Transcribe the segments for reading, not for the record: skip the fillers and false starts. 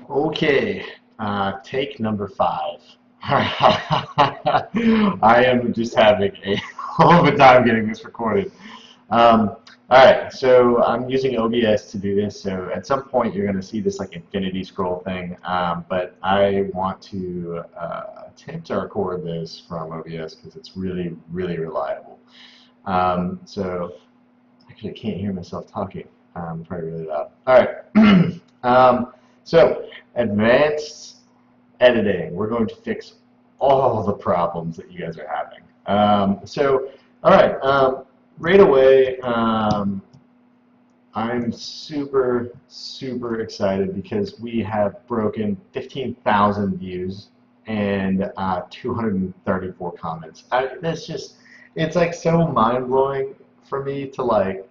Okay, take number 5. I am just having a hell of a time getting this recorded. All right, so I'm using OBS to do this. So at some point you're going to see this like infinity scroll thing, but I want to attempt to record this from OBS because it's really, really reliable. So actually, I can't hear myself talking. Probably really loud. All right. So advanced editing. We're going to fix all the problems that you guys are having. All right. Right away, I'm super, super excited because we have broken 15,000 views and 234 comments. It's like so mind-blowing for me to like,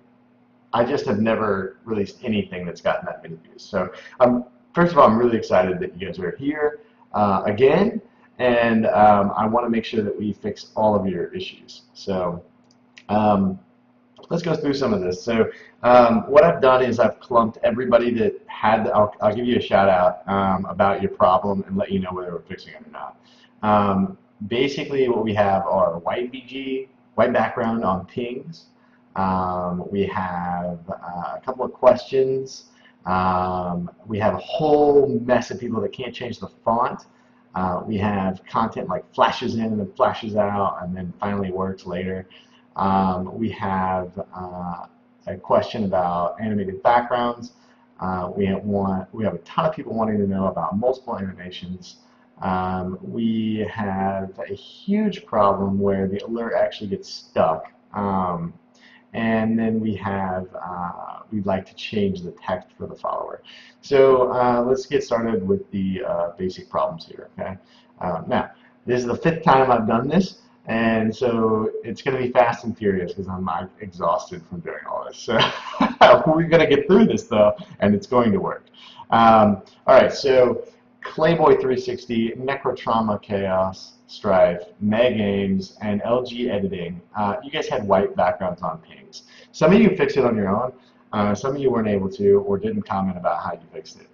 I just have never released anything that's gotten that many views. So first of all, I'm really excited that you guys are here again, and I want to make sure that we fix all of your issues. So let's go through some of this. So what I've done is I've clumped everybody that had, I'll give you a shout out about your problem and let you know whether we're fixing it or not. Basically what we have are white BG, white background on pings. We have a couple of questions. We have a whole mess of people that can't change the font. We have content like flashes in and then flashes out and then finally works later. We have a question about animated backgrounds. We have a ton of people wanting to know about multiple animations. We have a huge problem where the alert actually gets stuck. And then we have, we'd like to change the text for the follower. So let's get started with the basic problems here, okay? Now, this is the 5th time I've done this, and so it's going to be fast and furious because I'm exhausted from doing all this. So we're going to get through this, though, and it's going to work. All right, so Clayboy360, Necrotrauma Chaos, Strife, Meg Ames, and LG Editing. You guys had white backgrounds on pings. Some of you fixed it on your own. Some of you weren't able to or didn't comment about how you fixed it.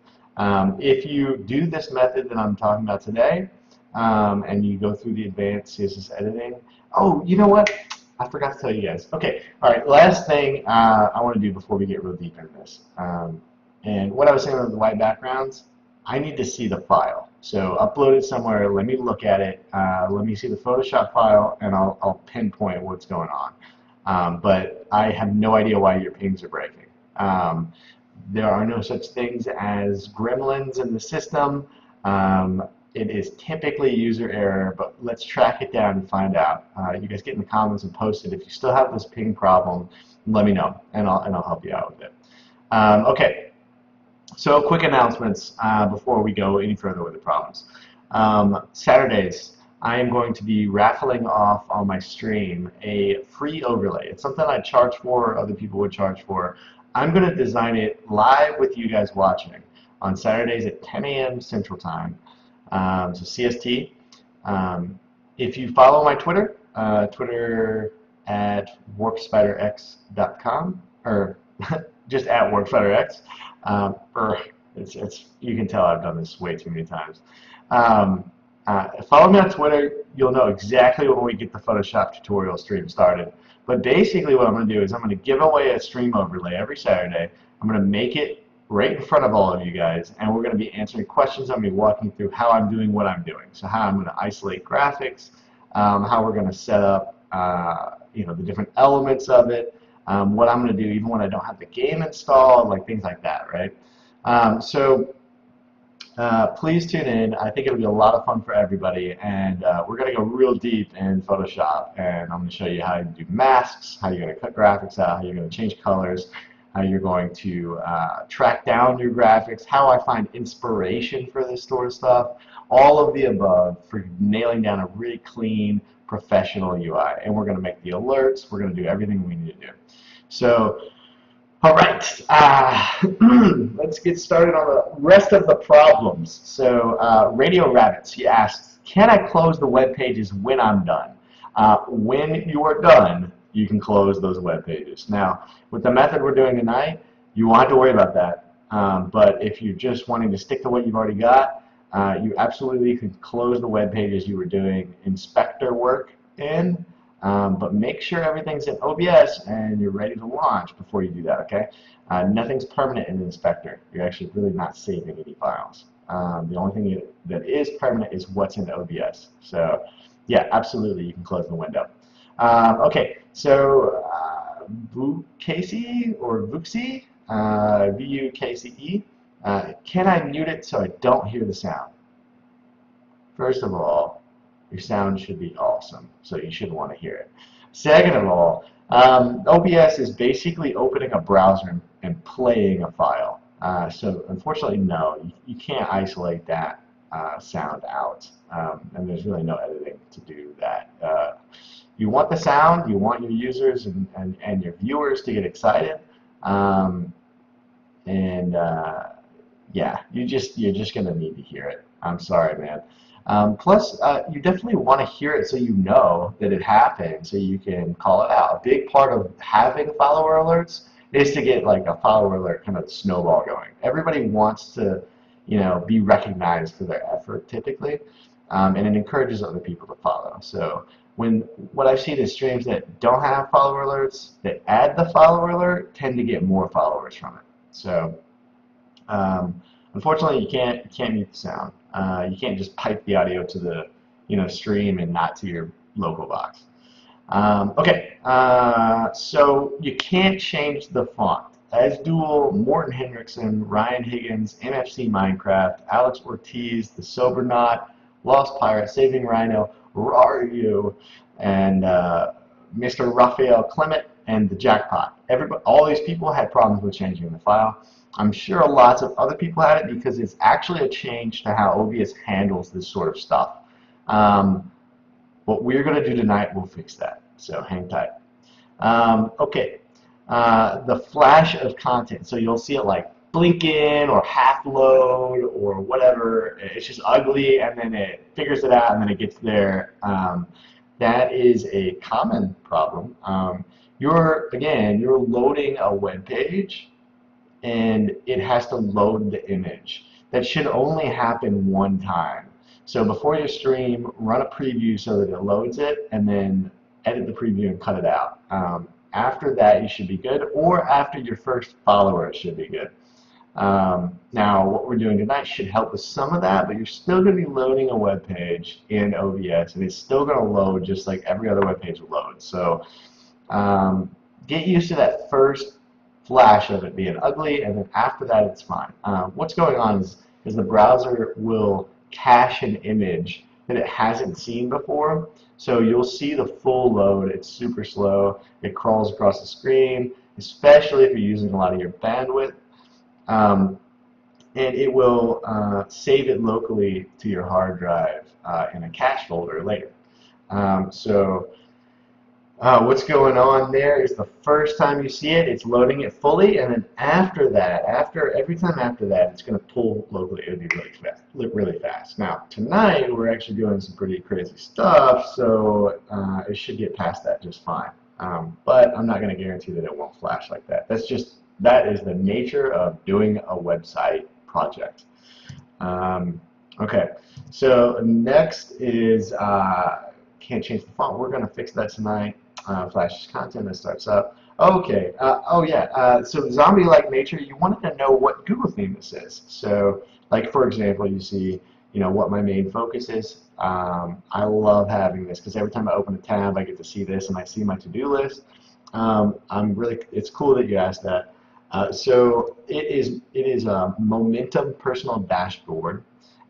If you do this method that I'm talking about today, and you go through the advanced CSS editing, oh, you know what? I forgot to tell you guys. Okay, all right, last thing I want to do before we get real deep into this. And what I was saying with the white backgrounds, I need to see the file. So upload it somewhere, let me look at it, let me see the Photoshop file, and I'll pinpoint what's going on. But I have no idea why your pings are breaking. There are no such things as gremlins in the system. It is typically user error, but let's track it down and find out. You guys get in the comments and post it. If you still have this ping problem, let me know, and I'll help you out with it. Okay. So quick announcements before we go any further with the problems. Saturdays, I am going to be raffling off on my stream a free overlay. It's something I charge for, other people would charge for. I'm going to design it live with you guys watching on Saturdays at 10 a.m. Central Time, so CST. If you follow my Twitter, Twitter at warpspiderx.com, or just at warpspiderx. You can tell I've done this way too many times. Follow me on Twitter. You'll know exactly when we get the Photoshop tutorial stream started. But basically what I'm going to do is I'm going to give away a stream overlay every Saturday. I'm going to make it right in front of all of you guys, and we're going to be answering questions. I'm going to be walking through how I'm doing what I'm doing. So how I'm going to isolate graphics, how we're going to set up the different elements of it, what I'm going to do even when I don't have the game installed, like things like that, right? Please tune in. I think it'll be a lot of fun for everybody, and we're going to go real deep in Photoshop, and I'm going to show you how to do masks, how you're going to cut graphics out, how you're going to change colors, how you're going to track down your graphics, how I find inspiration for this sort of stuff, all of the above for nailing down a really clean, professional UI. And we're going to make the alerts. We're going to do everything we need to do. So, all right, let's get started on the rest of the problems. So, Radio Rabbits, he asks, can I close the web pages when I'm done? When you are done, you can close those web pages. Now, with the method we're doing tonight, you won't have to worry about that. But if you're just wanting to stick to what you've already got, you absolutely could close the web pages you were doing inspector work in, but make sure everything's in OBS and you're ready to launch before you do that, okay? Nothing's permanent in the inspector. You're actually really not saving any files. The only thing that is permanent is what's in OBS. So yeah, absolutely, you can close the window. Okay, so Vukce or Vuxi, V-U-K-C-E. Can I mute it so I don't hear the sound? First of all, your sound should be awesome, so you should want to hear it. Second of all, OBS is basically opening a browser and playing a file. So unfortunately, no, you can't isolate that sound out, and there's really no editing to do that. You want the sound, you want your users and your viewers to get excited, yeah, you're just gonna need to hear it. I'm sorry, man. Plus, you definitely want to hear it so you know that it happened, so you can call it out. A big part of having follower alerts is to get like a follower alert kind of snowball going. Everybody wants to, be recognized for their effort typically, and it encourages other people to follow. So what I've seen is streams that don't have follower alerts that add the follower alert tend to get more followers from it. So unfortunately, you can't mute the sound. You can't just pipe the audio to the stream and not to your local box. Okay, so you can't change the font. As Duel, Morton Hendrickson, Ryan Higgins, MFC Minecraft, Alex Ortiz, The Sober Knot, Lost Pirate, Saving Rhino, Raru, and Mr. Raphael Clement, and The Jackpot. All these people had problems with changing the file. I'm sure lots of other people had it because it's actually a change to how OBS handles this sort of stuff. What we're going to do tonight will fix that, so hang tight. Okay, the flash of content. So you'll see it like blinking or half load or whatever. It's just ugly, and then it figures it out, and then it gets there. That is a common problem. You're loading a web page, and it has to load the image. That should only happen one time. So before your stream, run a preview so that it loads it, and then edit the preview and cut it out. After that, you should be good, or after your first follower, it should be good. Now, what we're doing tonight should help with some of that, but you're still going to be loading a web page in OBS, and it's still going to load just like every other web page will load. So get used to that first flash of it being ugly, and then after that, it's fine. What's going on is the browser will cache an image that it hasn't seen before. So you'll see the full load. It's super slow. It crawls across the screen, especially if you're using a lot of your bandwidth. And it will save it locally to your hard drive in a cache folder later. What's going on there is the first time you see it, it's loading it fully, and then after that, every time after that, it's going to pull locally. It'll be really fast. Now, tonight, we're actually doing some pretty crazy stuff, so it should get past that just fine. But I'm not going to guarantee that it won't flash like that. That is the nature of doing a website project. Okay, so next is can't change the font. We're going to fix that tonight. Flashes content that starts up. Okay. So zombie-like nature. You wanted to know what Google theme this is. So, like for example, you see, what my main focus is. I love having this because every time I open a tab, I get to see this and I see my to-do list. It's cool that you asked that. So it is a Momentum personal dashboard,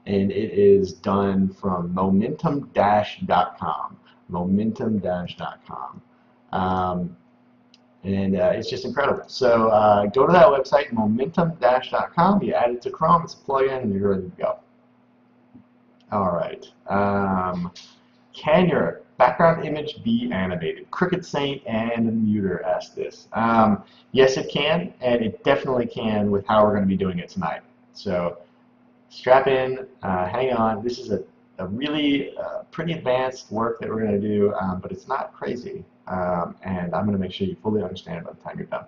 and it is done from momentum-.com. Momentum-.com. It's just incredible. So go to that website, momentum-.com. You add it to Chrome. It's a plugin, and you're ready to go. All right. Can your background image be animated? Crooked Saint and Muter asked this. Yes, it can, and it definitely can with how we're going to be doing it tonight. So strap in, hang on. This is a really pretty advanced work that we're going to do, but it's not crazy, and I'm going to make sure you fully understand it by the time you're done.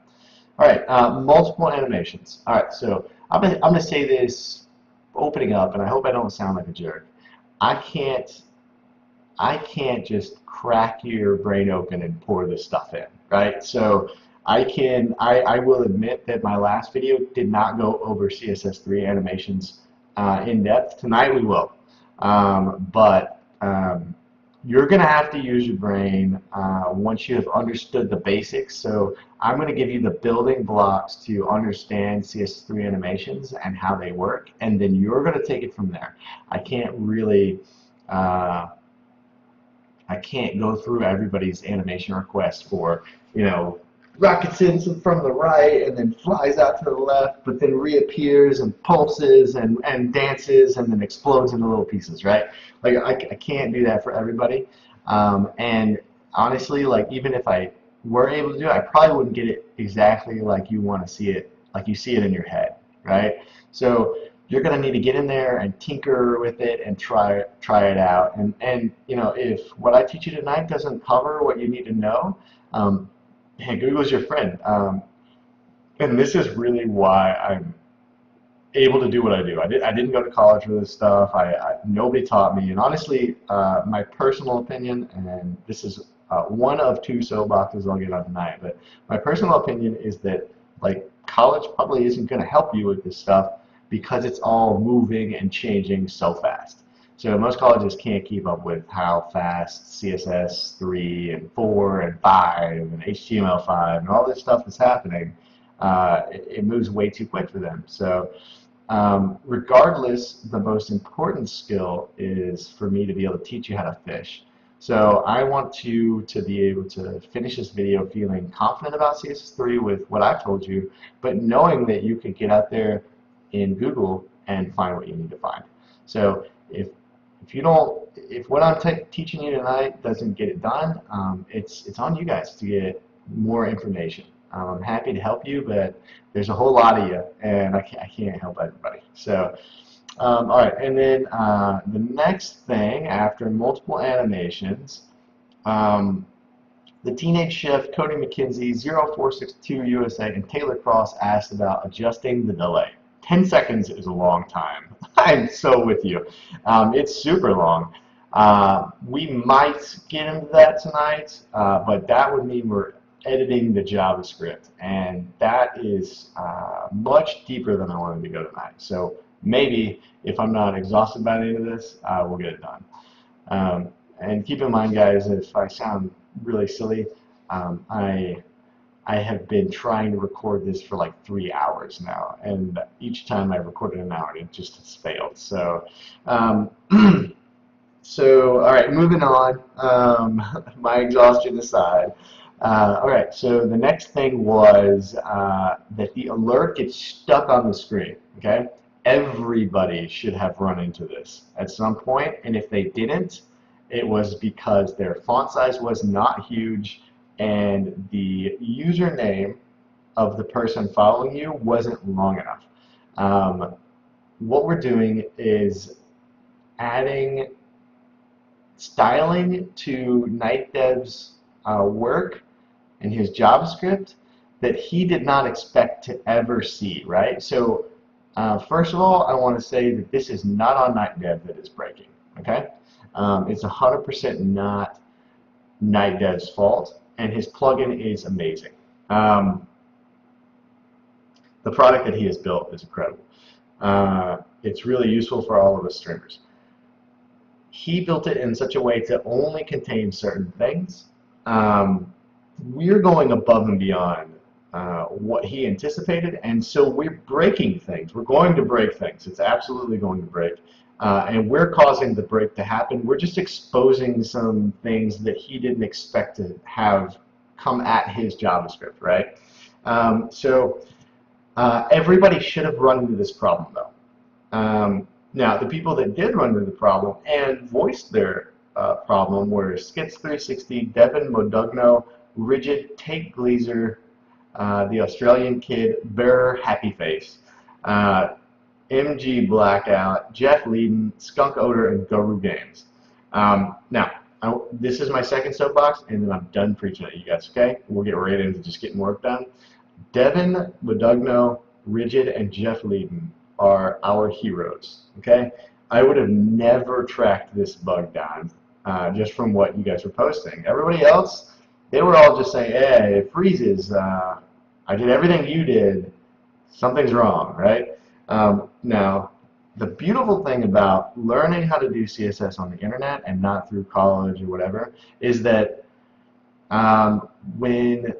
All right, multiple animations. All right, so I'm gonna say this opening up, and I hope I don't sound like a jerk. I can't I can't just crack your brain open and pour this stuff in, right? So I will admit that my last video did not go over CSS3 animations in depth. Tonight we will. But you're going to have to use your brain once you have understood the basics. So I'm going to give you the building blocks to understand CSS3 animations and how they work, and then you're going to take it from there. I can't really I can't go through everybody's animation request for, rockets in from the right and then flies out to the left, but then reappears and pulses and dances and then explodes into little pieces, right? Like I can't do that for everybody. And honestly, like even if I were able to do it, I probably wouldn't get it exactly like you want to see it, like you see it in your head, right? So you're going to need to get in there and tinker with it and try it out. And if what I teach you tonight doesn't cover what you need to know, hey, Google's your friend. And this is really why I'm able to do what I do. I didn't go to college for this stuff. Nobody taught me. And honestly, my personal opinion, and this is one of two soapboxes I'll get on tonight, but my personal opinion is that like college probably isn't going to help you with this stuff, because it's all moving and changing so fast. So most colleges can't keep up with how fast CSS3 and 4 and 5 and HTML5 and all this stuff is happening. It moves way too quick for them. So regardless, the most important skill is for me to be able to teach you how to fish. So I want you to be able to finish this video feeling confident about CSS3 with what I've told you, but knowing that you can get out there in Google and find what you need to find. So if what I'm teaching you tonight doesn't get it done, it's on you guys to get more information. I'm happy to help you, but there's a whole lot of you, and I can't help everybody. So all right, and then the next thing after multiple animations, the Teenage Chef, Cody McKenzie, 0462 USA, and Taylor Cross asked about adjusting the delay. 10 seconds is a long time. I'm so with you. It's super long. We might get into that tonight, but that would mean we're editing the JavaScript, and that is much deeper than I wanted to go tonight. So maybe if I'm not exhausted by the end of this, we'll get it done. And keep in mind, guys, if I sound really silly, I have been trying to record this for like 3 hours now, and each time I recorded an hour, it just has failed. So, so all right, moving on. My exhaustion aside. All right, so the next thing was that the alert gets stuck on the screen. Okay, everybody should have run into this at some point, and if they didn't, it was because their font size was not huge, and the username of the person following you wasn't long enough. What we're doing is adding styling to NightDev's work and his JavaScript that he did not expect to ever see, right? So first of all, I want to say that this is not on NightDev that is breaking, okay? It's 100% not NightDev's fault, and his plugin is amazing. The product that he has built is incredible. It's really useful for all of us streamers. He built it in such a way to only contain certain things. We're going above and beyond what he anticipated, and so we're breaking things. We're going to break things. It's absolutely going to break. And we're causing the break to happen. We're just exposing some things that he didn't expect to have come at his JavaScript, right? So everybody should have run into this problem, though. Now, the people that did run into the problem and voiced their problem were Skits360, Devin Modugno, Rigid, Tate Glazer, the Australian Kid, Bear Happy Face, MG Blackout, Jeff Leeden, Skunk Odor, and Guru Games. Now, this is my second soapbox, and then I'm done preaching at you guys, okay? We'll get right into just getting work done. Devin Modugno Rigid and Jeff Leeden are our heroes. Okay, I would have never tracked this bug down just from what you guys were posting. Everybody else, they were all just saying, "Hey, it freezes. I did everything you did. Something's wrong," right? Now, the beautiful thing about learning how to do CSS on the internet and not through college or whatever is that when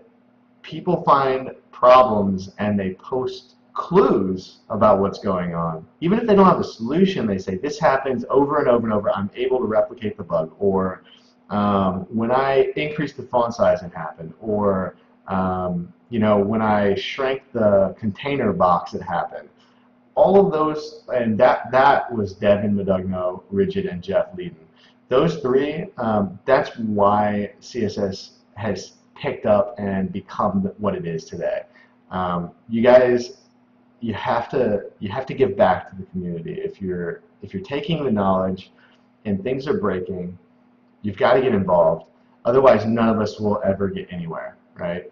people find problems and they post clues about what's going on, even if they don't have a solution, they say, "This happens over and over and over. I'm able to replicate the bug," or when I increased the font size, it happened, or you know, when I shrank the container box, it happened. All of those, and that was Devin Modugno, Rigid, and Jeff Leeden. Those three, that's why CSS has picked up and become what it is today. You guys, you have to give back to the community. If you're taking the knowledge and things are breaking, you've got to get involved. Otherwise, none of us will ever get anywhere, right?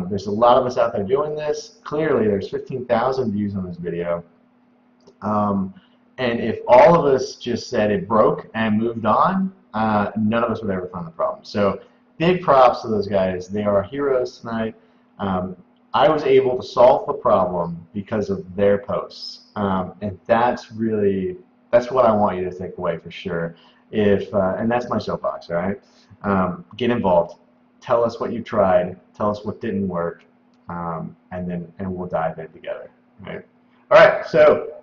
There's a lot of us out there doing this. Clearly, there's 15,000 views on this video. And if all of us just said it broke and moved on, none of us would ever find the problem. So big props to those guys. They are heroes tonight. I was able to solve the problem because of their posts. And that's what I want you to take away for sure. And that's my soapbox, all right? Get involved. Tell us what you tried. Tell us what didn't work, and we'll dive in together. Right? All right. So,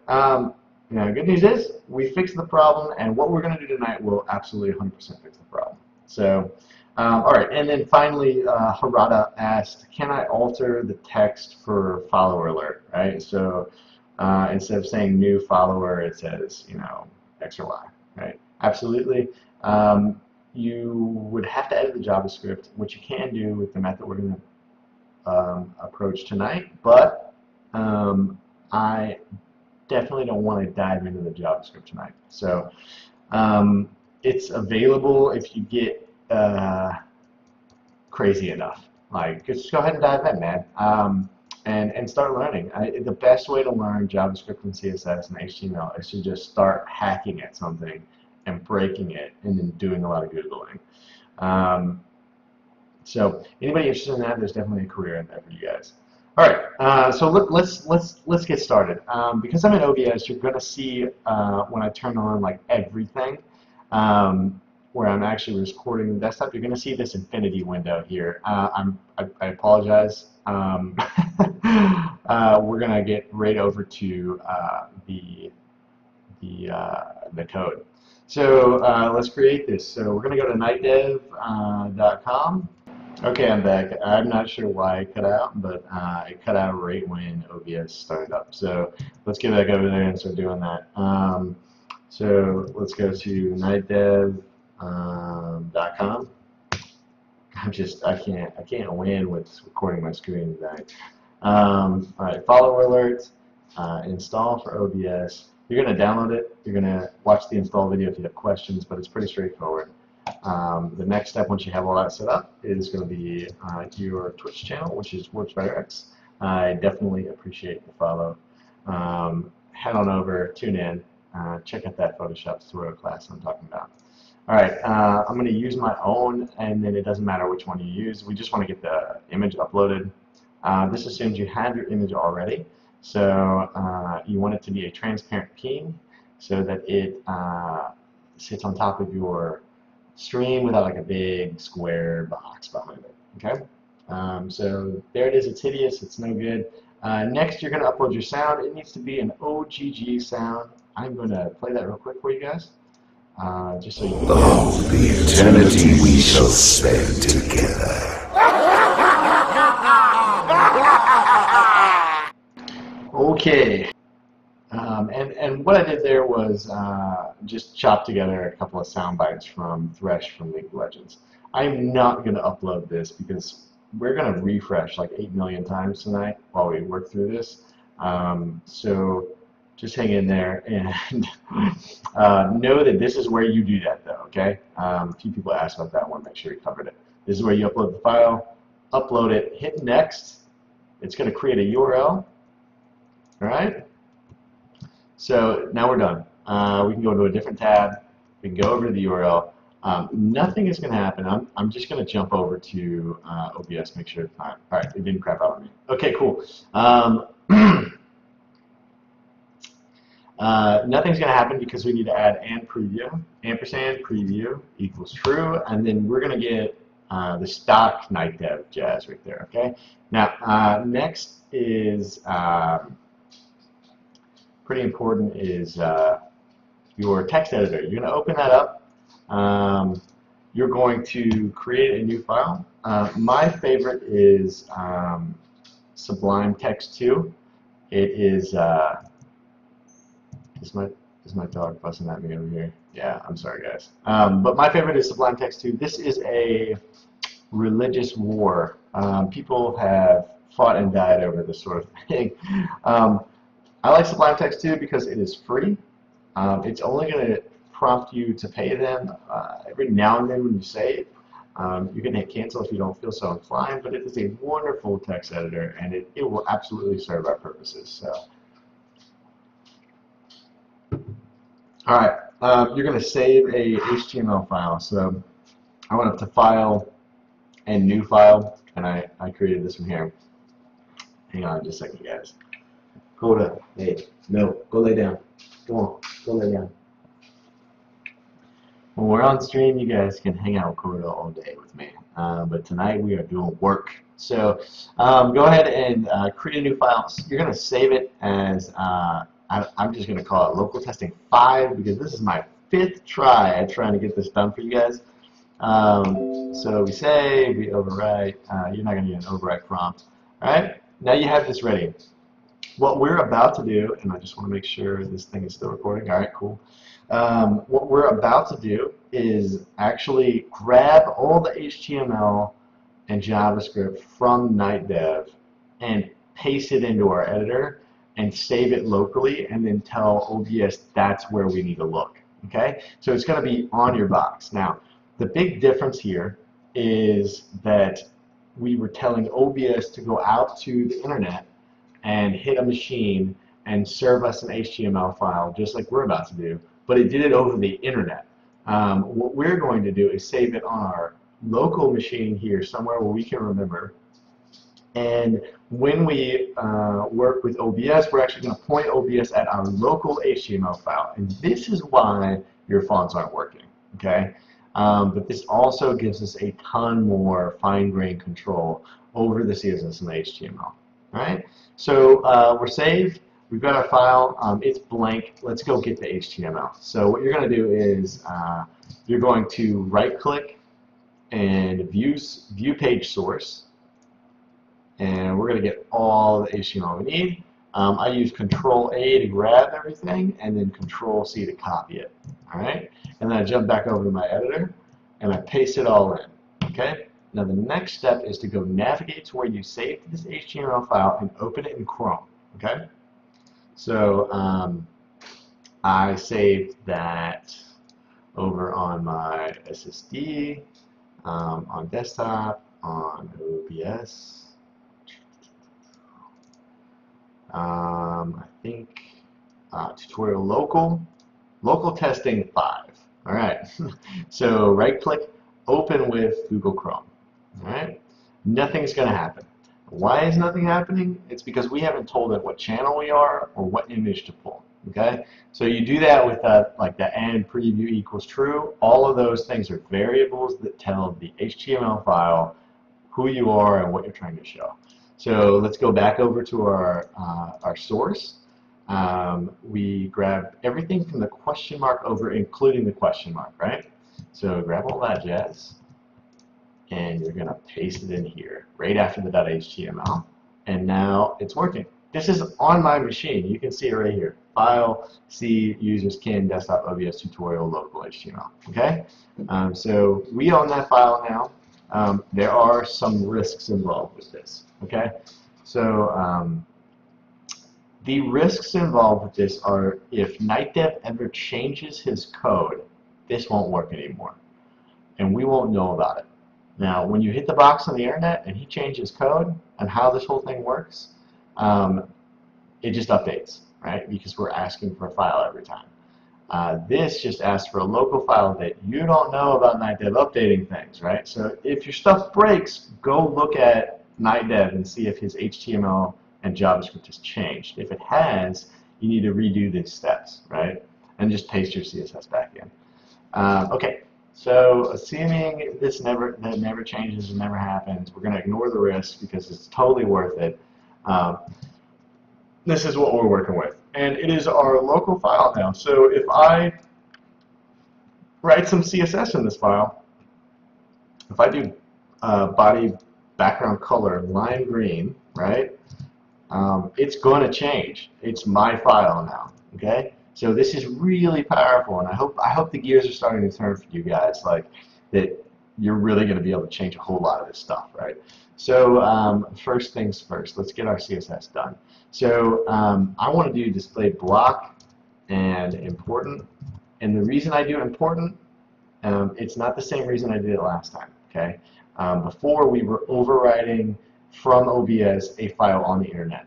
good news is we fixed the problem, and what we're going to do tonight will absolutely 100% fix the problem. So, all right. And then finally, Harada asked, "Can I alter the text for follower alert?" Right. So instead of saying new follower, it says X or Y. Right. Absolutely. You would have to edit the JavaScript, which you can do with the method we're going to approach tonight, but I definitely don't want to dive into the JavaScript tonight. So it's available if you get crazy enough. Like, just go ahead and dive in, man, and start learning. The best way to learn JavaScript and CSS and HTML is to just start hacking at something and breaking it, and then doing a lot of Googling. So anybody interested in that, there's definitely a career in there for you guys. All right, so look, let's get started. Because I'm in OBS, you're gonna see when I turn on like everything, where I'm actually recording the desktop, you're gonna see this infinity window here. I apologize. We're gonna get right over to the code. So let's create this. So we're going to go to NightDev.com. Okay, I'm back. I'm not sure why it cut out, but it cut out right when OBS started up. So let's get back over there and start doing that. So let's go to NightDev.com. I can't win with recording my screen tonight. All right, follower alert, install for OBS. You're going to download it. You're going to watch the install video if you have questions, but it's pretty straightforward. The next step, once you have all that set up, is going to be your Twitch channel, which is Works by Rants. I definitely appreciate the follow. Head on over, tune in, check out that Photoshop tutorial class I'm talking about. All right, I'm going to use my own, and then it doesn't matter which one you use. We just want to get the image uploaded. This assumes you have your image already. So you want it to be a transparent ping so that it sits on top of your stream without like a big square box behind it. Okay? So there it is. It's hideous. It's no good. Next, you're going to upload your sound. It needs to be an OGG sound. I'm going to play that real quick for you guys. Just so you can Oh, the eternity we shall spend together. Okay, and what I did there was just chop together a couple of sound bites from Thresh from League of Legends. I'm not going to upload this because we're going to refresh like 8 million times tonight while we work through this. So just hang in there and know that this is where you do that though, okay? A few people asked about that. I want to make sure you covered it. This is where you upload the file, upload it, hit next. It's going to create a URL. All right. So now we're done. We can go to a different tab. We can go over to the URL. Nothing is going to happen. I'm just going to jump over to OBS, make sure it's not. All right, it didn't crap out on me. Okay, cool. Nothing's going to happen because we need to add and preview. Ampersand preview equals true, and then we're going to get the stock NightDev jazz right there. Okay. Now next is pretty important is your text editor. You're going to open that up. You're going to create a new file. My favorite is Sublime Text 2. It is. Is my dog fussing at me over here? Yeah, I'm sorry, guys. But my favorite is Sublime Text 2. This is a religious war. People have fought and died over this sort of thing. I like Sublime Text 2 because it is free. It's only going to prompt you to pay them every now and then when you save. You can hit cancel if you don't feel so inclined, but it is a wonderful text editor, and it will absolutely serve our purposes. So. All right, you're going to save a HTML file. So I went up to File and New File, and I created this one here. Hang on just a second, guys. Coda, hey, no, go lay down. Come on, go lay down. When we're on stream, you guys can hang out with Coda all day with me. But tonight we are doing work. So go ahead and create a new file. You're going to save it as I'm just going to call it local testing 5 because this is my 5th try at trying to get this done for you guys. So we save, we overwrite. You're not going to get an overwrite prompt. All right, now you have this ready. What we're about to do, and I just want to make sure this thing is still recording. All right, cool. What we're about to do is actually grab all the HTML and JavaScript from NightDev and paste it into our editor and save it locally, and then tell OBS that's where we need to look. Okay, so it's going to be on your box. Now, the big difference here is that we were telling OBS to go out to the internet and hit a machine and serve us an HTML file, just like we're about to do, but it did it over the internet. What we're going to do is save it on our local machine here, somewhere where we can remember. And when we work with OBS, we're actually going to point OBS at our local HTML file. And this is why your fonts aren't working, okay? But this also gives us a ton more fine-grained control over the CSS and the HTML, all right? So we're saved. We've got our file. It's blank. Let's go get the HTML. So what you're going to do is you're going to right-click and view page source. And we're going to get all the HTML we need. I use Control-A to grab everything, and then Control-C to copy it. All right? And then I jump back over to my editor, and I paste it all in. Okay? Now the next step is to go navigate to where you saved this HTML file and open it in Chrome. Okay? So I saved that over on my SSD, on desktop, on OBS. I think tutorial local testing 5. All right. So right click, open with Google Chrome. All right. Nothing's going to happen. Why is nothing happening? It's because we haven't told it what channel we are or what image to pull. Okay. So you do that with like the and preview equals true. All of those things are variables that tell the HTML file who you are and what you're trying to show. So let's go back over to our source. We grab everything from the question mark over, including the question mark, right? So grab all that jazz, and you're going to paste it in here right after the .html. And now it's working. This is on my machine. You can see it right here. File, C, users can, desktop, OBS, tutorial, local HTML. Okay? So we own that file now. There are some risks involved with this. Okay, so the risks involved with this are if NightDev ever changes his code, this won't work anymore, and we won't know about it. Now, when you hit the box on the internet and he changes code and how this whole thing works, it just updates, right? Because we're asking for a file every time. This just asks for a local file that you don't know about NightDev updating things, right? So if your stuff breaks, go look at NightDev and see if his HTML and JavaScript has changed. If it has, you need to redo these steps, right? And just paste your CSS back in. Okay, so assuming that never changes and never happens, we're going to ignore the risk because it's totally worth it. This is what we're working with. And it is our local file now. So if I write some CSS in this file, if I do body background color lime green, right, it's going to change. It's my file now, okay? So this is really powerful, and I hope the gears are starting to turn for you guys, like that you're really going to be able to change a whole lot of this stuff, right? So first things first, let's get our CSS done. So I want to do display block and important, and the reason I do important, it's not the same reason I did it last time, okay? Before we were overriding from OBS a file on the internet.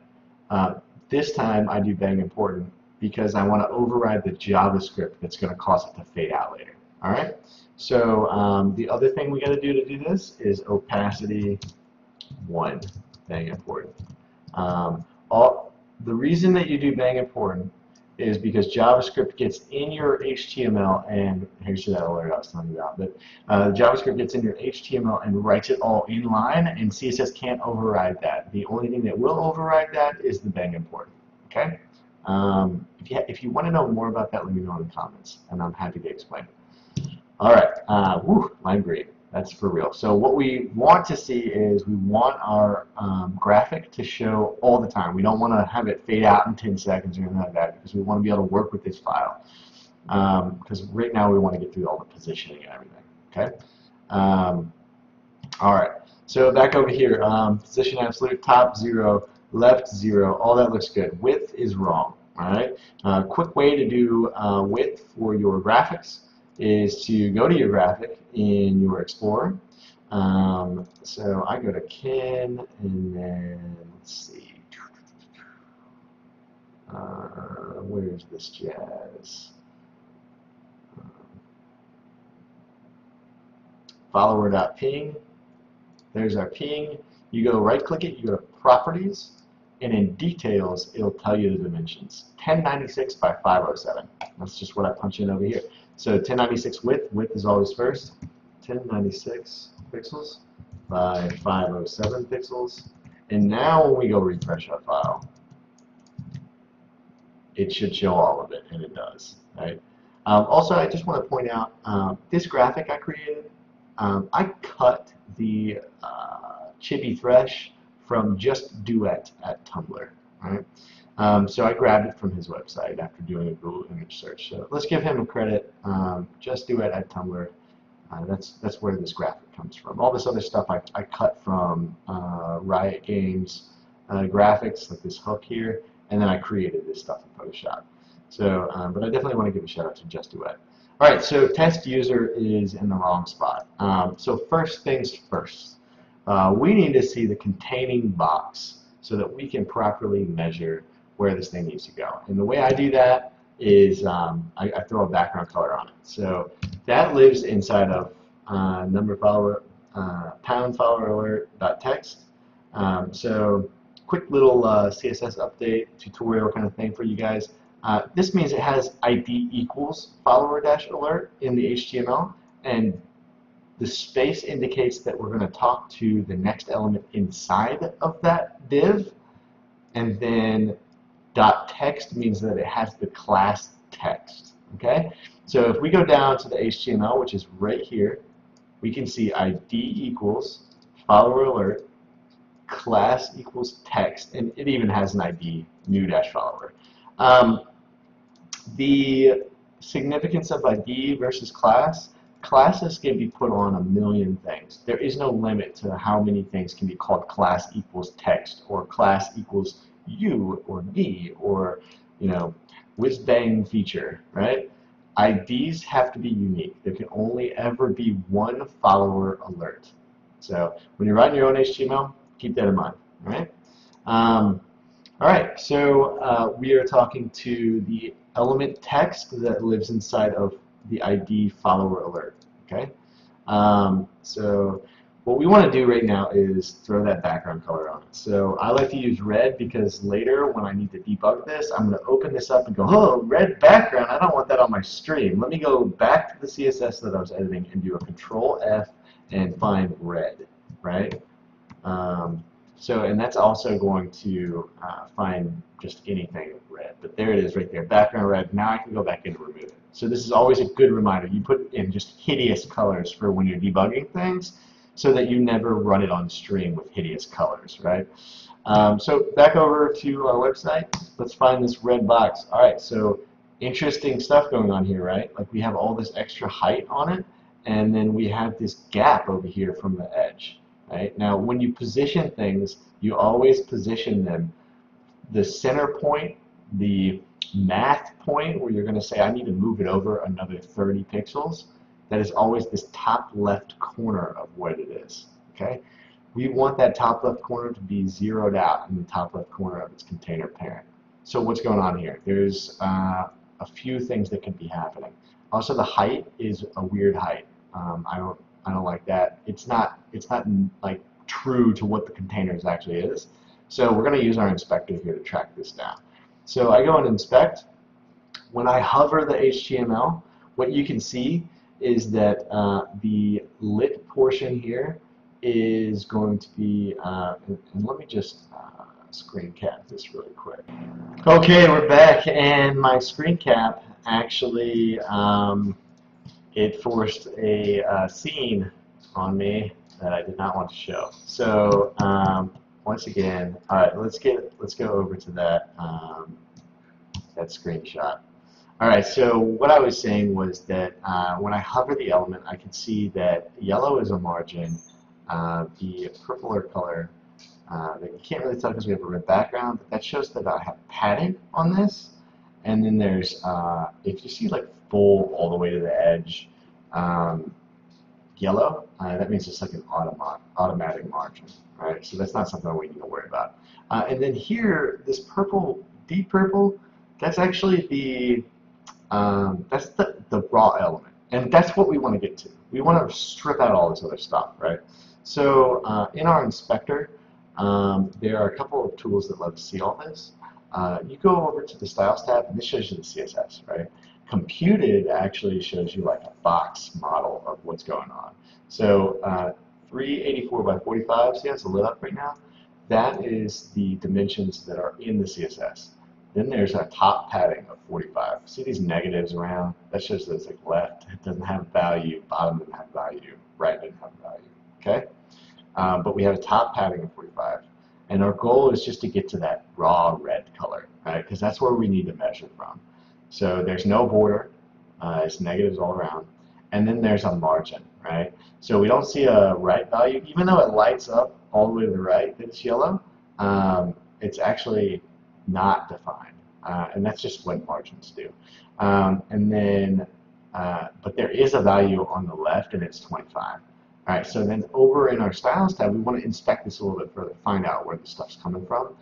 This time I do bang important because I want to override the JavaScript that's going to cause it to fade out later. All right. So the other thing we got to do this is opacity 1, bang important. The reason that you do bang important is because JavaScript gets in your HTML, and here's that alert I was telling you about, but JavaScript gets in your HTML and writes it all in line, and CSS can't override that. The only thing that will override that is the bang important, okay? If you want to know more about that, let me know in the comments, and I'm happy to explain. All right, line green. That's for real. So what we want to see is we want our graphic to show all the time. We don't want to have it fade out in 10 seconds or anything like that because we want to be able to work with this file. Because right now we want to get through all the positioning and everything. Okay. All right. So back over here, position absolute, top 0, left 0. All that looks good. Width is wrong. All right. Quick way to do width for your graphics is to go to your graphic in your Explorer. So I go to Ken, and then let's see, where's this jazz? Follower.ping. There's our ping. You go right-click it, you go to Properties, and in Details, it'll tell you the dimensions. 1096 by 507. That's just what I punch in over here. So 1096 width is always first. 1096 pixels by 507 pixels. And now when we go refresh our file, it should show all of it, and it does. Right? Also, I just want to point out this graphic I created, I cut the Chibi Thresh from Just Duet at Tumblr. Right? So I grabbed it from his website after doing a Google image search. So let's give him a credit. Just Duet at Tumblr. That's where this graphic comes from. All this other stuff I cut from Riot Games graphics, like this hook here, and then I created this stuff in Photoshop. So, but I definitely want to give a shout out to Just Duet. All right, so test user is in the wrong spot. So first things first, we need to see the containing box so that we can properly measure where this thing needs to go. And the way I do that is I throw a background color on it. So that lives inside of number follower, pound follower alert.text. So quick little CSS update tutorial kind of thing for you guys. This means it has ID equals follower dash alert in the HTML, and the space indicates that we're going to talk to the next element inside of that div, and then .text means that it has the class text. Okay, so if we go down to the HTML, which is right here, we can see ID equals follower alert, class equals text, and it even has an ID new dash follower. The significance of ID versus class, classes can be put on a million things. There is no limit to how many things can be called class equals text, or class equals you or me, or whiz bang feature, right? IDs have to be unique. There can only ever be one follower alert. So when you're writing your own HTML, keep that in mind, all right? All right, so we are talking to the element text that lives inside of the ID follower alert. Okay, so what we want to do right now is throw that background color on it. So I like to use red because later when I need to debug this, I'm going to open this up and go, oh, red background, I don't want that on my stream. Let me go back to the CSS that I was editing and do a Control F and find red, right? And that's also going to find just anything red. But there it is right there, background red. Now I can go back in and remove it. So this is always a good reminder. You put in just hideous colors for when you're debugging things so that you never run it on stream with hideous colors, right? So back over to our website. Let's find this red box. All right, so interesting stuff going on here, right? Like we have all this extra height on it, and then we have this gap over here from the edge. Right? Now, when you position things, you always position them the center point, the math point where you're going to say, I need to move it over another 30 pixels. That is always this top left corner of what it is. Okay? We want that top left corner to be zeroed out in the top left corner of its container parent. So what's going on here? There's a few things that can be happening. Also, the height is a weird height. I don't like that. It's not like true to what the containers actually is. So we're going to use our inspector here to track this down. So I go and inspect. When I hover the HTML, what you can see is that the lit portion here is going to be, and let me just screen cap this really quick. Okay, we're back, and my screen cap actually it forced a scene on me that I did not want to show. So once again, all right, let's go over to that that screenshot. All right, so what I was saying was that when I hover the element, I can see that yellow is a margin. The purpler color that you can't really tell because we have a red background, but that shows that I have padding on this. And then there's, if you see like full all the way to the edge, yellow, that means it's like an automatic margin, right? So that's not something we need to worry about. And then here, this purple, deep purple, that's actually the raw element, and that's what we want to get to. We want to strip out all this other stuff, right? So in our inspector, there are a couple of tools that let us see all this. You go over to the Styles tab, and this shows you the CSS, right? Computed actually shows you like a box model of what's going on. So 384 by 45, see how it's lit up right now? That is the dimensions that are in the CSS. Then there's our top padding of 45. See these negatives around? That shows that it's like left, it doesn't have value, bottom doesn't have value, right doesn't have value, okay? But we have a top padding of 45. And our goal is just to get to that raw red color, right? Because that's where we need to measure from. So there's no border, it's negatives all around. And then there's a margin, right? So we don't see a right value, even though it lights up all the way to the right, it's yellow, it's actually not defined. And that's just what margins do. But there is a value on the left, and it's 25. All right, so then over in our Styles tab, we want to inspect this a little bit further, find out where the stuff's coming from.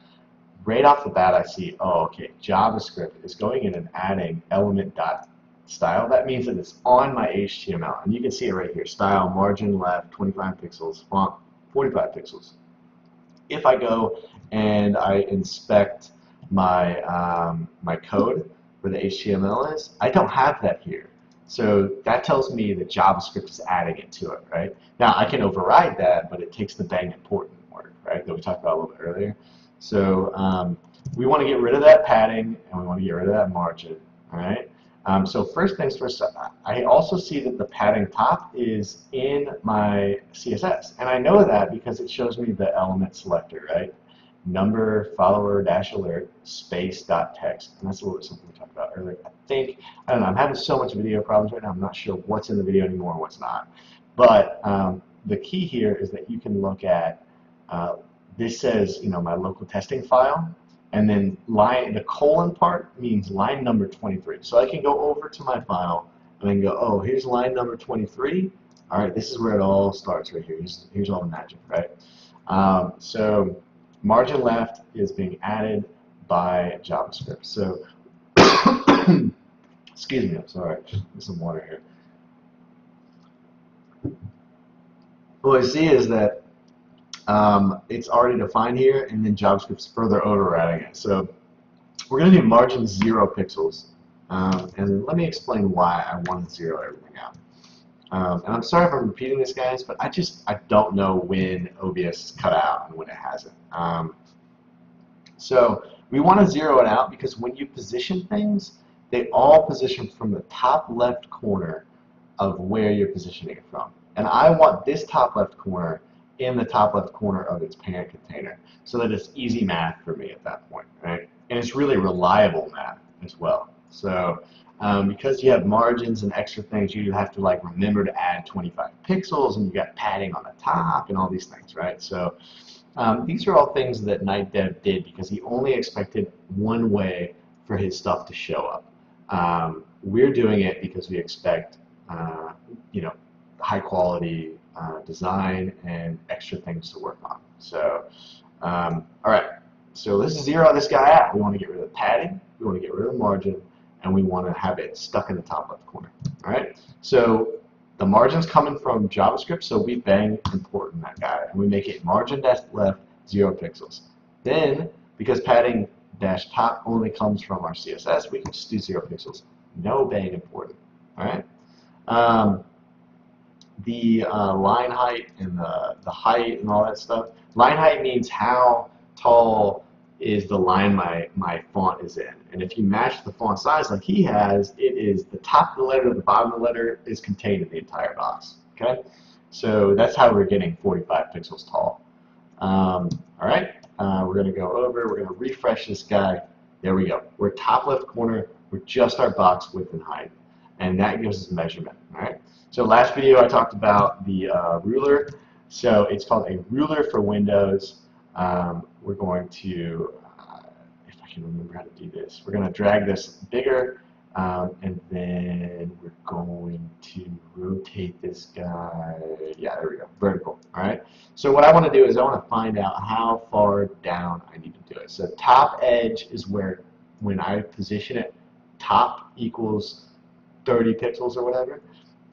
Right off the bat, I see, oh, okay, JavaScript is going in and adding element.style. That means that it's on my HTML, and you can see it right here. Style, margin left, 25 pixels, font, 45 pixels. If I go and I inspect my, my code where the HTML is, I don't have that here. So that tells me that JavaScript is adding it to it, right? Now, I can override that, but it takes the bang important work, right, that we talked about a little bit earlier. So we want to get rid of that padding, and we want to get rid of that margin, all right? So first things first, I also see that the padding top is in my CSS. And I know that because it shows me the element selector, right? Number, follower, dash alert, space, dot text. And that's a little bit something we talked about earlier. I don't know, I'm having so much video problems right now, I'm not sure what's in the video anymore and what's not. But the key here is that you can look at, this says, you know, my local testing file, and then the colon part means line number 23. So I can go over to my file and then go, oh, here's line number 23. All right, this is where it all starts right here. Here's all the magic, right? So margin left is being added. by JavaScript. So, excuse me, I'm sorry, there's some water here. What I see is that it's already defined here, and then JavaScript's further overriding it. So we're going to do margin 0 pixels. And let me explain why I want to zero everything out. And I'm sorry if I'm repeating this, guys, but I don't know when OBS is cut out and when it hasn't. So we want to zero it out because when you position things, they all position from the top left corner of where you're positioning it from. And I want this top left corner in the top left corner of its parent container so that it's easy math for me at that point, right? And it's really reliable math as well. So because you have margins and extra things, you have to like remember to add 25 pixels, and you got padding on the top and all these things, right? So these are all things that NightDev did because he only expected one way for his stuff to show up. We're doing it because we expect, you know, high quality design and extra things to work on. So, all right. So let's zero this guy out. We want to get rid of the padding, we want to get rid of the margin, and we want to have it stuck in the top left corner. All right. So the margin's coming from JavaScript, so we bang important that guy, and we make it margin dash left 0 pixels. Then, because padding dash top only comes from our CSS, we can just do 0 pixels. No bang important. All right. The line height and the height and all that stuff. Line height means how tall is the line my font is in. And if you match the font size like he has, it is the top of the letter to the bottom of the letter is contained in the entire box. Okay? So that's how we're getting 45 pixels tall. All right, we're going to go over, we're going to refresh this guy. There we go. We're top left corner, we're just our box width and height. And that gives us measurement. All right. So last video I talked about the ruler. So it's called a ruler for Windows. We're going to, if I can remember how to do this, we're going to drag this bigger, and then we're going to rotate this guy. Yeah, there we go, vertical. All right. So what I want to do is I want to find out how far down I need to do it. So top edge is where, when I position it, top equals 30 pixels or whatever,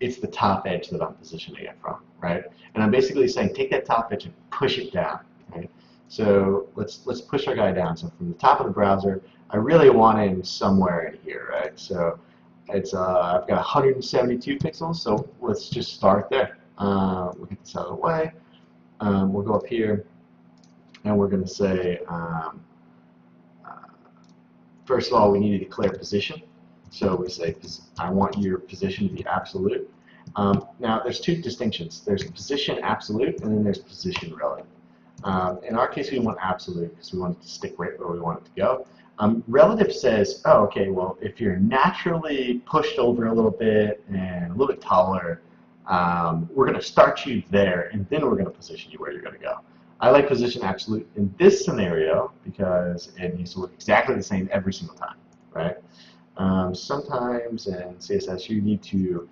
it's the top edge that I'm positioning it from, right? And I'm basically saying take that top edge and push it down, right? So let's push our guy down. So from the top of the browser, I really want him somewhere in here, right? So it's I've got 172 pixels, so let's just start there. We'll get this out of the way. We'll go up here, and we're going to say, first of all, we need to declare position. So we say, I want your position to be absolute. Now, there's two distinctions. There's position absolute, and then there's position relative. In our case, we want absolute because we want it to stick right where we want it to go. Relative says, oh, okay, well, if you're naturally pushed over a little bit and a little bit taller, we're going to start you there, and then we're going to position you where you're going to go. I like position absolute in this scenario because it needs to look exactly the same every single time, right? Sometimes in CSS you need to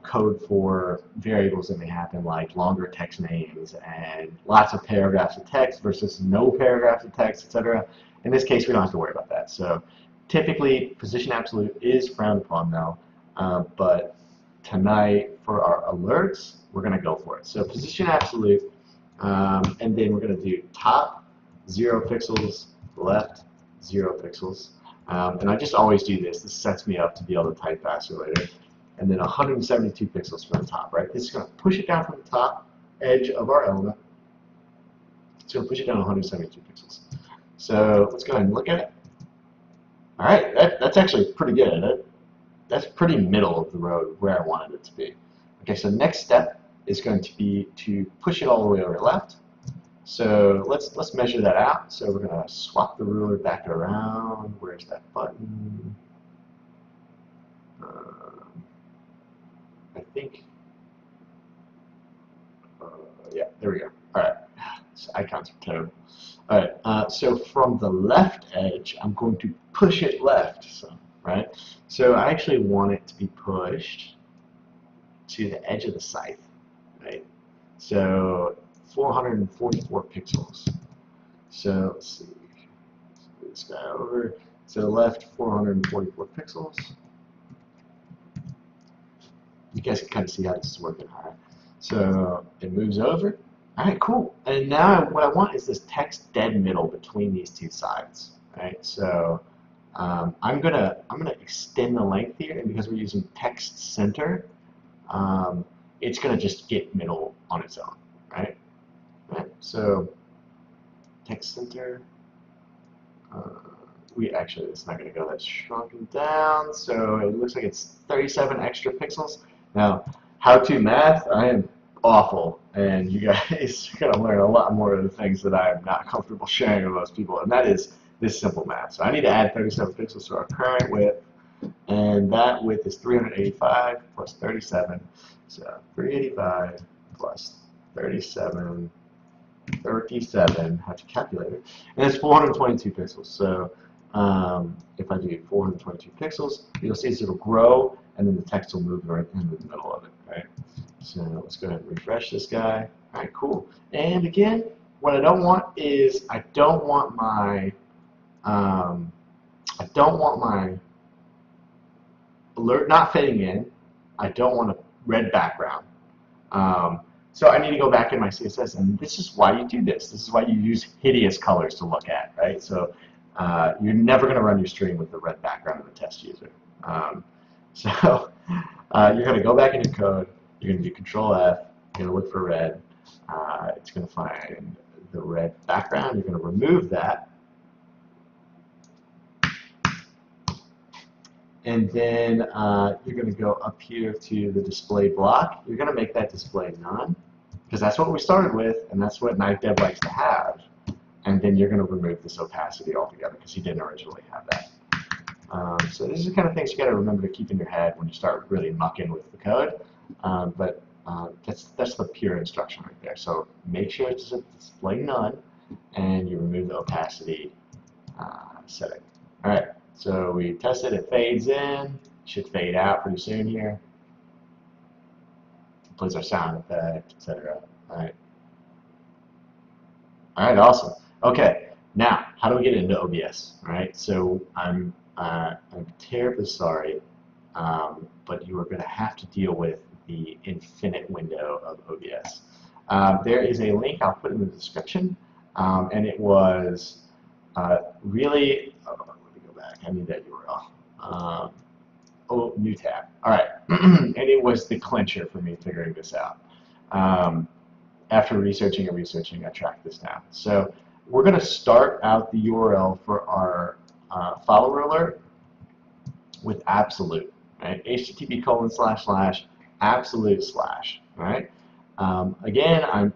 code for variables that may happen, like longer text names and lots of paragraphs of text versus no paragraphs of text, etc. In this case, we don't have to worry about that. So typically, position absolute is frowned upon now, but tonight for our alerts, we're going to go for it. So position absolute, and then we're going to do top 0 pixels, left 0 pixels. And I just always do this. This sets me up to be able to type faster later. And then 172 pixels from the top, right? This is going to push it down from the top edge of our element. It's going to push it down 172 pixels. So let's go ahead and look at it. All right, that's actually pretty good. That's pretty middle of the road where I wanted it to be. Okay, so next step is going to be to push it all the way over left. So let's measure that out. So we're going to swap the ruler back around. Where's that button? I think, yeah, there we go. All right, this icons are terrible. All right, so from the left edge, I'm going to push it left. So, right. So I actually want it to be pushed to the edge of the scythe, right? So 444 pixels. So let's see. this guy over to the left 444 pixels. You guys can kind of see how this is working. All right. So it moves over. All right, cool. And now what I want is this text dead middle between these two sides. All right. So I'm gonna extend the length here, and because we're using text center, it's gonna just get middle on its own. Right. Right. So text center. It's not going to go that shrunken down, so it looks like it's 37 extra pixels. Now, how to math, I am awful, and you guys are going to learn a lot more of the things that I am not comfortable sharing with most people, and that is this simple math. So I need to add 37 pixels to our current width, and that width is 385 plus 37, so 385 plus 37, have to calculate it, and it's 422 pixels. So if I do 422 pixels, you'll see it'll grow, and then the text will move right into the middle of it, right? So let's go ahead and refresh this guy. All right, cool. And again, what I don't want is I don't want my alert not fitting in. I don't want a red background. So I need to go back in my CSS, and this is why you do this. This is why you use hideous colors to look at, right? So you're never going to run your stream with the red background of the test user. So you're going to go back in your code. You're going to do Control F. You're going to look for red. It's going to find the red background. You're going to remove that. And then you're going to go up here to the display block. You're going to make that display none, because that's what we started with, and that's what NightDev likes to have. And then you're going to remove this opacity altogether, because he didn't originally have that. So these are the kind of things you got to remember to keep in your head when you start really mucking with the code. But that's the pure instruction right there. So make sure it's a display none, and you remove the opacity setting. All right. So we tested it, fades in, should fade out pretty soon here. Plays our sound effect, etc. All right. All right, awesome. Okay, now how do we get into OBS? All right, so I'm terribly sorry, but you are going to have to deal with the infinite window of OBS. There is a link I'll put in the description, and it was really. I need that URL. New tab. All right, and it was the clincher for me figuring this out. After researching, I tracked this down. So we're going to start out the URL for our follower alert with absolute. Right? http://absolute/. Right? Again, I'm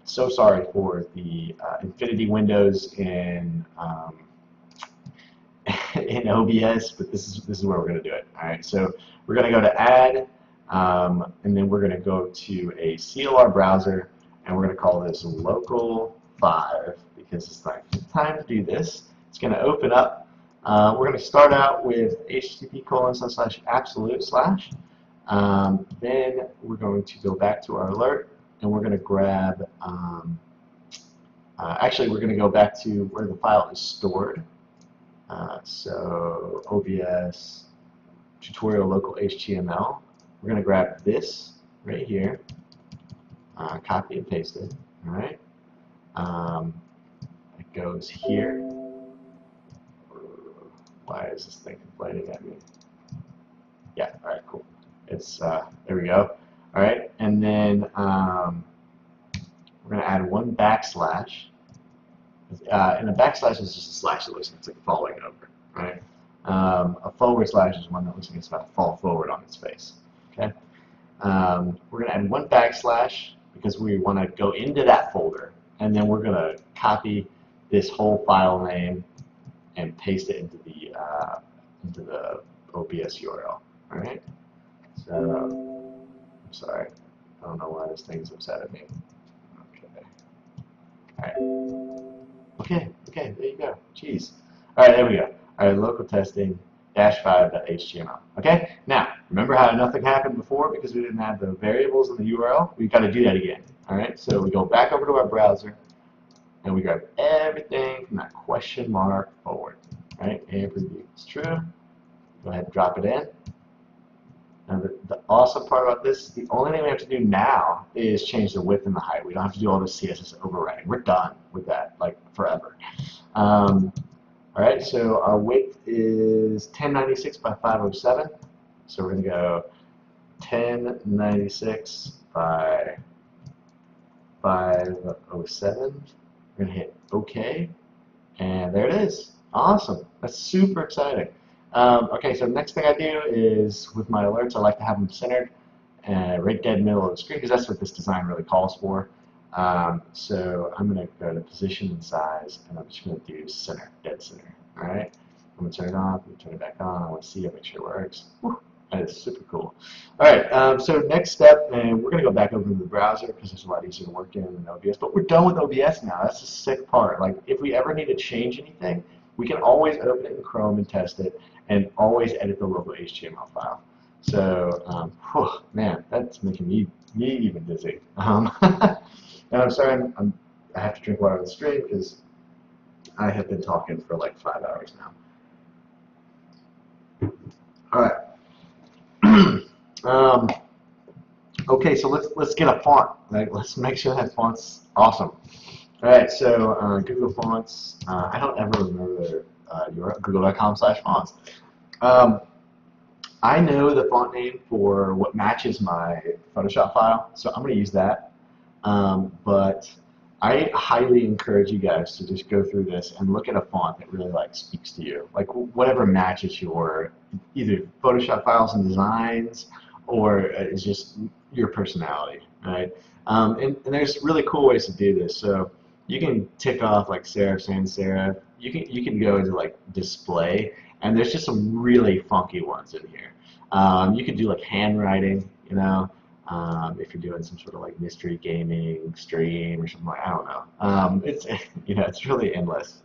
so sorry for the infinity windows in OBS, but this is where we're going to do it. All right, so we're going to go to add, and then we're going to go to a CLR browser, and we're going to call this local 5 because it's like time to do this. It's going to open up. We're going to start out with http://absolute/. Then we're going to go back to our alert, and we're going to grab. Actually, we're going to go back to where the file is stored. So OBS tutorial local HTML. We're going to grab this right here, copy and paste it. All right, it goes here. Why is this thing complaining at me? Yeah. All right. Cool. It's there we go. All right, and then we're going to add one backslash. And a backslash is just a slash that looks like it's like falling over, right? A forward slash is one that looks like it's about to fall forward on its face. Okay. We're going to add one backslash because we want to go into that folder, and then we're going to copy this whole file name and paste it into the OBS URL. All right. So I'm sorry, I don't know why this thing's upset at me. Okay. All right. Okay, there you go. Jeez. All right, there we go. All right, local testing -5.html. Okay, now remember how nothing happened before because we didn't have the variables in the URL? We've got to do that again. All right, so we go back over to our browser. and we grab everything from that question mark forward, right? Every view is true. Go ahead and drop it in. Now the awesome part about this, the only thing we have to do now is change the width and the height. We don't have to do all the CSS overriding. We're done with that, like forever. All right, so our width is 1096 by 507. So we're going to go 1096 by 507. We're going to hit OK, and there it is. Awesome. That's super exciting. Okay, so the next thing I do is with my alerts, I like to have them centered right dead middle of the screen because that's what this design really calls for. So I'm going to go to position and size, and I'm just going to do center, dead center. All right, I'm going to turn it off, I'm going to turn it back on. I want to see it, make sure it works. Whew, that is super cool. All right, so next step, and we're going to go back over to the browser because it's a lot easier to work in than OBS. But we're done with OBS now. That's the sick part. Like, if we ever need to change anything, we can always open it in Chrome and test it, and always edit the local HTML file. So, whew, man, that's making me even dizzy. And I'm sorry, I have to drink water on the stream because I have been talking for like 5 hours now. All right. Okay, so let's get a font. Right? Let's make sure that font's awesome. All right, so Google Fonts. I don't ever remember your google.com/fonts. I know the font name for what matches my Photoshop file, so I'm going to use that. But I highly encourage you guys to just go through this and look at a font that really like speaks to you, like whatever matches your either Photoshop files and designs, or is just your personality, right? And there's really cool ways to do this. So you can tick off like serif, sans serif. You can go into like display, and there's just some really funky ones in here. You could do like handwriting, you know, if you're doing some sort of like mystery gaming stream or something like, I don't know. It's it's really endless.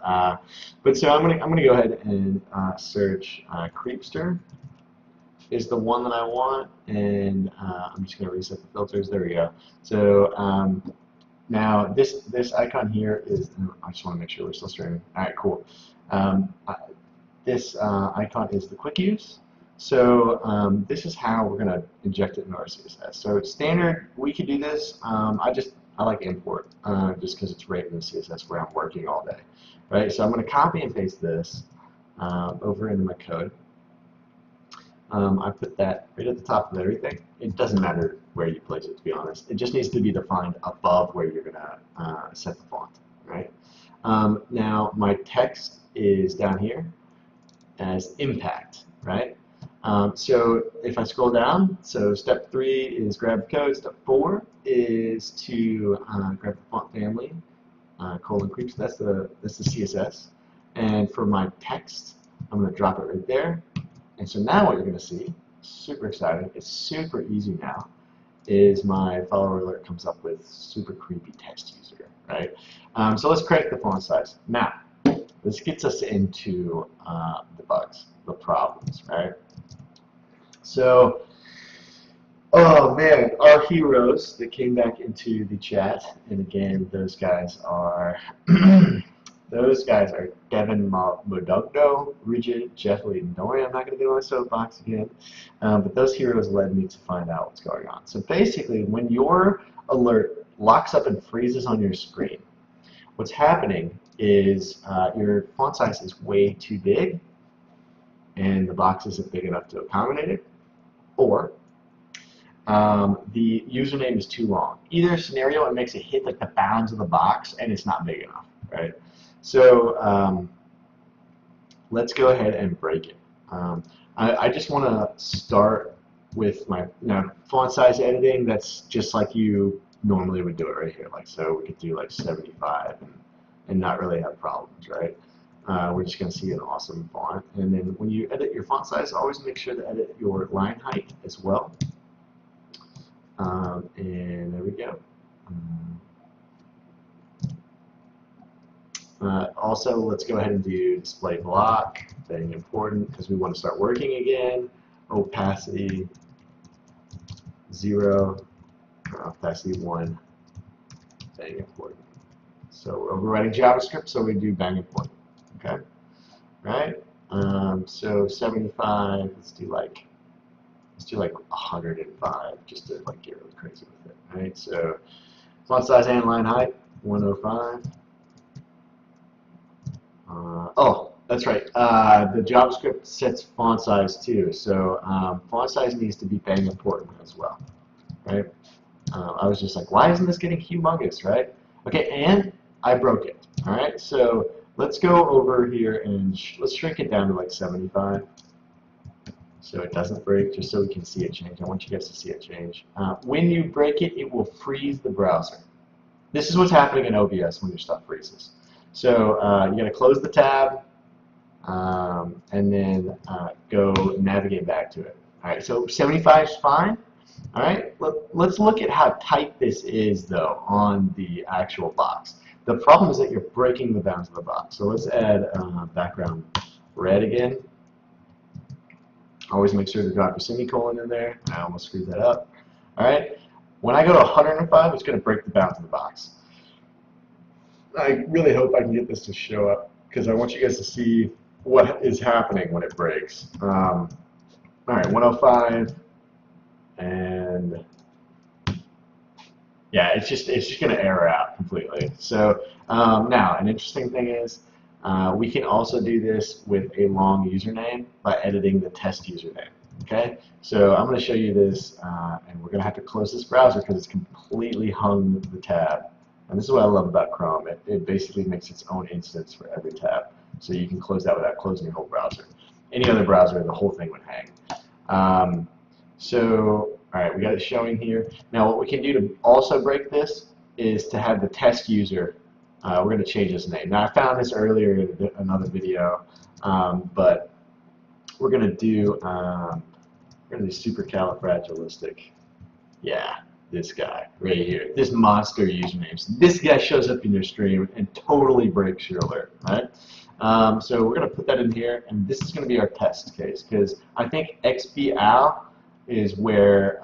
But so I'm gonna go ahead and search Creepster is the one that I want, and I'm just gonna reset the filters. There we go. So now this icon here is. I just want to make sure we're still streaming. All right, cool. This icon is the quick use. So this is how we're going to inject it into our CSS. So standard, we could do this. I like import just because it's right in the CSS where I'm working all day, right? So I'm going to copy and paste this over into my code. I put that right at the top of everything. It doesn't matter where you place it, to be honest. It just needs to be defined above where you're going to set the font, right? Now my text is down here as impact, right? So if I scroll down, so step 3 is grab the code. Step 4 is to grab the font family, :creeps. That's the CSS. And for my text, I'm going to drop it right there. And so now what you're going to see, super exciting, it's super easy now, is my follower alert comes up with super creepy text user, right? So let's crank the font size. Now, this gets us into the bugs, the problems, right? So, oh man, our heroes that came back into the chat, and again, those guys are Devin Modugdo, Rigid, Jeff Lee, and Dorian. I'm not going to get on my soapbox again, but those heroes led me to find out what's going on. So basically, when your alert locks up and freezes on your screen, what's happening is your font size is way too big, and the box isn't big enough to accommodate it, or the username is too long. Either scenario, it makes it hit like the bounds of the box, and it's not big enough, right? So let's go ahead and break it. I just want to start with my font size editing. That's just like you normally would do it right here. Like, so we could do like 75 and not really have problems, right? We're just going to see an awesome font. And then when you edit your font size, always make sure to edit your line height as well. And there we go. Also, let's go ahead and do display block. Very important because we want to start working again. Opacity 0, opacity 1. Very important. So we're overwriting JavaScript, so we do bang important. Okay, right? So 75. Let's do like 105, just to like get really crazy with it. Right? So font size and line height 105. Oh, that's right. The JavaScript sets font size too, so font size needs to be bang important as well, right? I was just like, why isn't this getting humongous, right? Okay, and I broke it. All right, so let's go over here and let's shrink it down to like 75, so it doesn't break, just so we can see it change. I want you guys to see it change. When you break it, it will freeze the browser. This is what's happening in OBS when your stuff freezes. So you got to close the tab, and then go navigate back to it. All right, so 75 is fine. All right, let's look at how tight this is, though, on the actual box. The problem is that you're breaking the bounds of the box. So let's add background red again. Always make sure to drop your semicolon in there. I almost screwed that up. All right, when I go to 105, it's going to break the bounds of the box. I really hope I can get this to show up, because I want you guys to see what is happening when it breaks. All right, 105, and yeah, it's just going to error out completely. So now, an interesting thing is we can also do this with a long username by editing the test username. Okay, so I'm going to show you this, and we're going to have to close this browser because it's completely hung the tab. And this is what I love about Chrome. It basically makes its own instance for every tab. So you can close that without closing your whole browser. Any other browser, the whole thing would hang. All right, we got it showing here. Now what we can do to also break this is to have the test user, we're going to change this name. Now I found this earlier in another video, but we're going to do supercalifragilistic. Yeah, this guy right here, this monster username. So this guy shows up in your stream and totally breaks your alert, right? So we're going to put that in here, and this is going to be our test case, because I think XBAL is where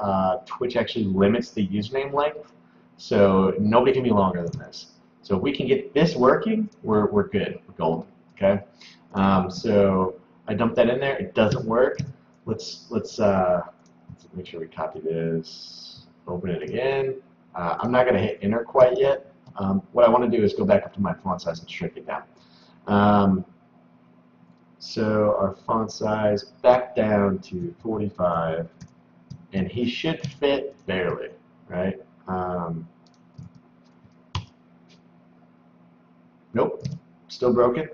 Twitch actually limits the username length, so nobody can be longer than this. So if we can get this working, we're good, we're golden, okay? So I dumped that in there, it doesn't work. Let's make sure we copy this, open it again. I'm not going to hit enter quite yet. What I want to do is go back up to my font size and shrink it down. So our font size back down to 45, and he should fit barely, right? Nope, still broken.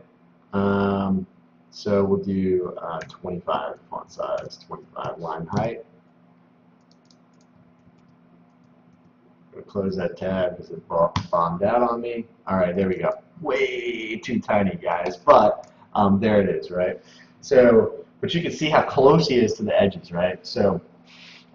So we'll do 25 font size, 25 line height. I'm going to close that tab because it bombed out on me. All right, there we go. Way too tiny, guys, but there it is, right? So, but you can see how close he is to the edges, right? So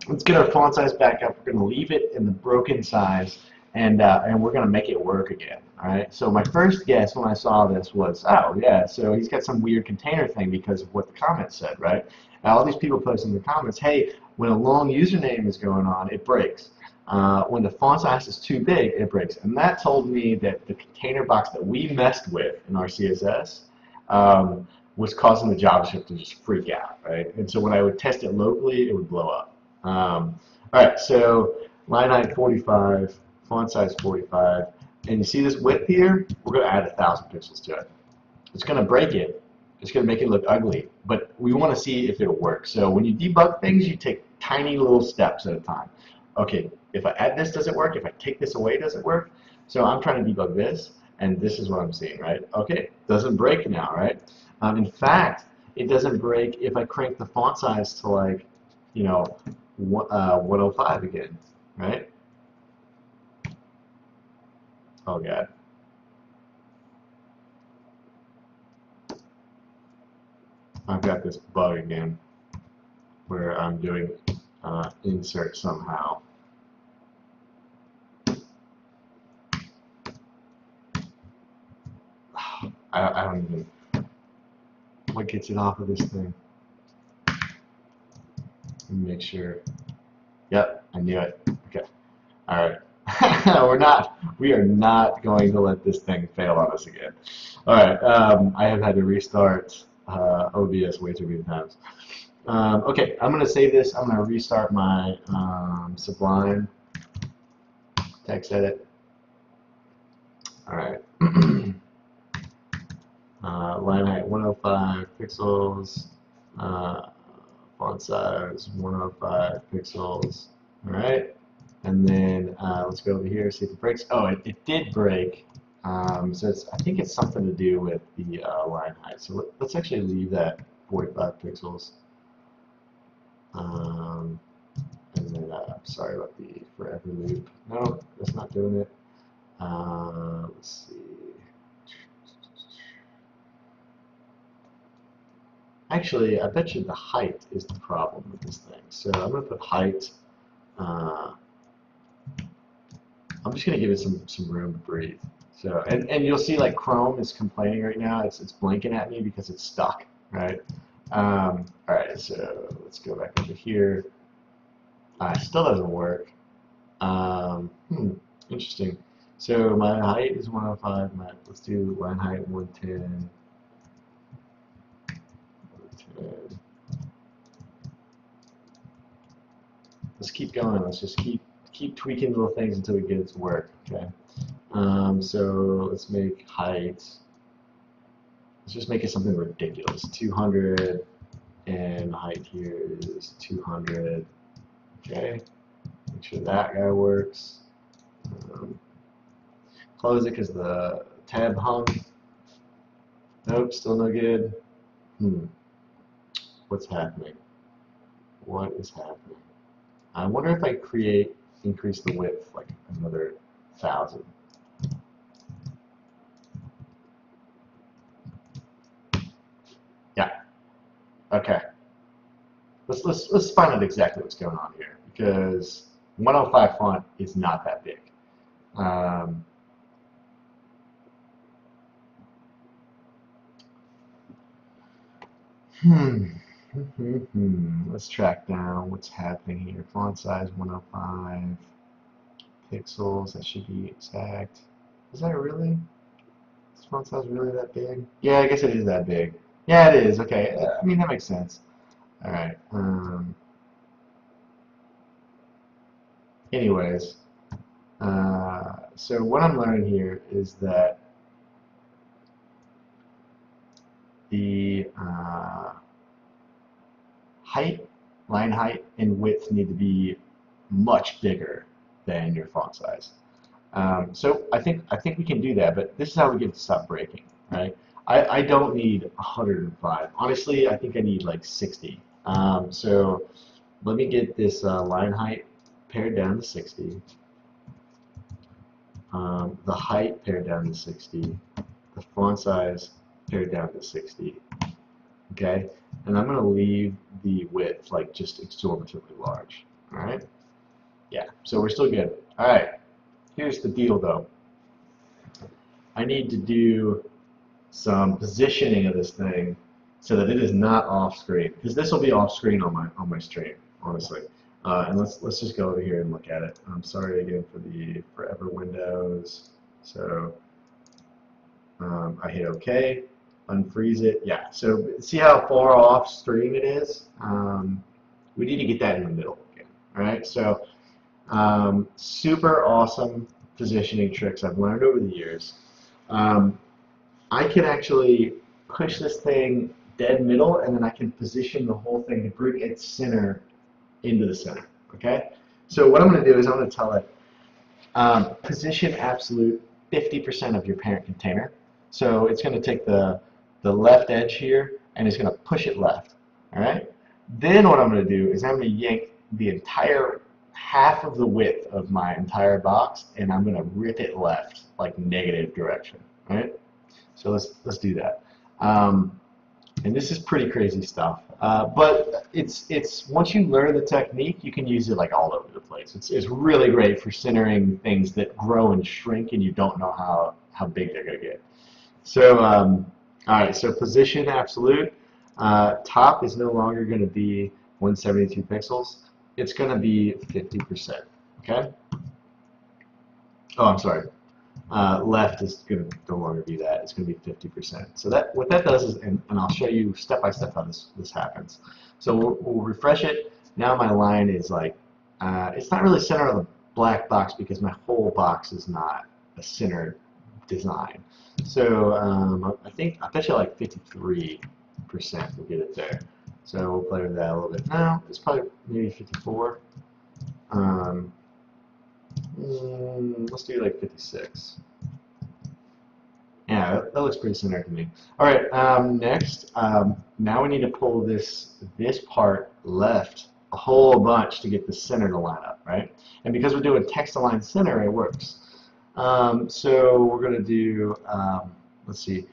let's get our font size back up. We're going to leave it in the broken size, and we're going to make it work again, all right? So my first guess when I saw this was, oh, yeah, so he's got some weird container thing because of what the comments said, right? Now, all these people posting in the comments, hey, when a long username is going on, it breaks. When the font size is too big, it breaks. And that told me that the container box that we messed with in our CSS was causing the JavaScript to just freak out, right? And so when I would test it locally, it would blow up. All right, so line height 45, font size 45, and you see this width here? We're going to add 1,000 pixels to it. It's going to break it. It's going to make it look ugly, but we want to see if it'll work. So when you debug things, you take tiny little steps at a time. Okay, if I add this, does it work? If I take this away, does it work? So I'm trying to debug this, and this is what I'm seeing, right? Okay, doesn't break now, right? In fact, it doesn't break if I crank the font size to like, you know, 105 again, right? Oh God. I've got this bug again where I'm doing insert somehow. I don't even, what gets it off of this thing? Let me make sure. Yep, I knew it. Okay. All right. We are not going to let this thing fail on us again. All right, I have had to restart OBS way too many times. Okay, I'm going to save this. I'm going to restart my Sublime text edit. All right. Line height 105 pixels. Font size 105 pixels. All right. And then let's go over here, see if it breaks. Oh, it did break. So I think it's something to do with the line height. So let's actually leave that 45 pixels. And then, sorry about the forever loop. No, that's not doing it. Let's see. Actually, I bet you the height is the problem with this thing. So I'm going to put height. I'm just going to give it some room to breathe. So and you'll see like Chrome is complaining right now. It's blinking at me because it's stuck, right? All right, so let's go back over here. Still doesn't work. Interesting. So my height is 105. Let's do line height 110. Let's keep going. Let's just keep tweaking little things until we get it to work. Okay. So let's make height. Let's just make it something ridiculous. 200, and height here is 200. Okay. Make sure that guy works. Close it because the tab hung. Nope, still no good. What's happening? What is happening? I wonder if I increase the width like another 1,000. Yeah. Okay. Let's find out exactly what's going on here, because 105 font is not that big. Let's track down what's happening here. Font size 105 pixels. That should be exact. Is that really? Is font size really that big? Yeah, I guess it is that big. Yeah, it is. Okay. I mean, that makes sense. All right. Anyways, so what I'm learning here is that the height, line height, and width need to be much bigger than your font size. So I think we can do that, but this is how we get it to stop breaking, right? I don't need 105. Honestly, I think I need like 60. So let me get this line height pared down to 60. The height pared down to 60. The font size pared down to 60. Okay, and I'm going to leave the width like just exorbitantly large. All right. Yeah, so we're still good. All right. Here's the deal, though. I need to do some positioning of this thing so that it is not off screen, because this will be off screen on my stream, honestly. And let's just go over here and look at it. I'm sorry again for the forever windows. So I hit OK, unfreeze it. Yeah. So see how far off stream it is? We need to get that in the middle again. All right. So super awesome positioning tricks I've learned over the years. I can actually push this thing dead middle, and then I can position the whole thing to bring its center into the center. Okay? So what I'm going to do is I'm going to tell it position absolute 50% of your parent container. So it's going to take the left edge here, and it's going to push it left. All right? Then what I'm going to do is I'm going to yank the entire half of the width of my entire box, and I'm going to rip it left, like negative direction. Right? So let's do that. And this is pretty crazy stuff. But it's once you learn the technique, you can use it like all over the place. It's really great for centering things that grow and shrink, and you don't know how big they're going to get. So all right. So position absolute. Top is no longer going to be 172 pixels. It's going to be 50%. Okay. Oh, I'm sorry. Left is going to no longer be that. It's going to be 50%. So that what that does is, and I'll show you step by step how this happens. So we'll refresh it. Now my line is like, it's not really centered on the black box because my whole box is not a centered design. So I bet you like 53% will get it there. So we'll play with that a little bit. No, it's probably maybe 54. Let's do like 56. Yeah, that looks pretty centered to me. All right, next, now we need to pull this part left a whole bunch to get the center to line up, right? And because we're doing text align center, it works. So we're going to do, let's see,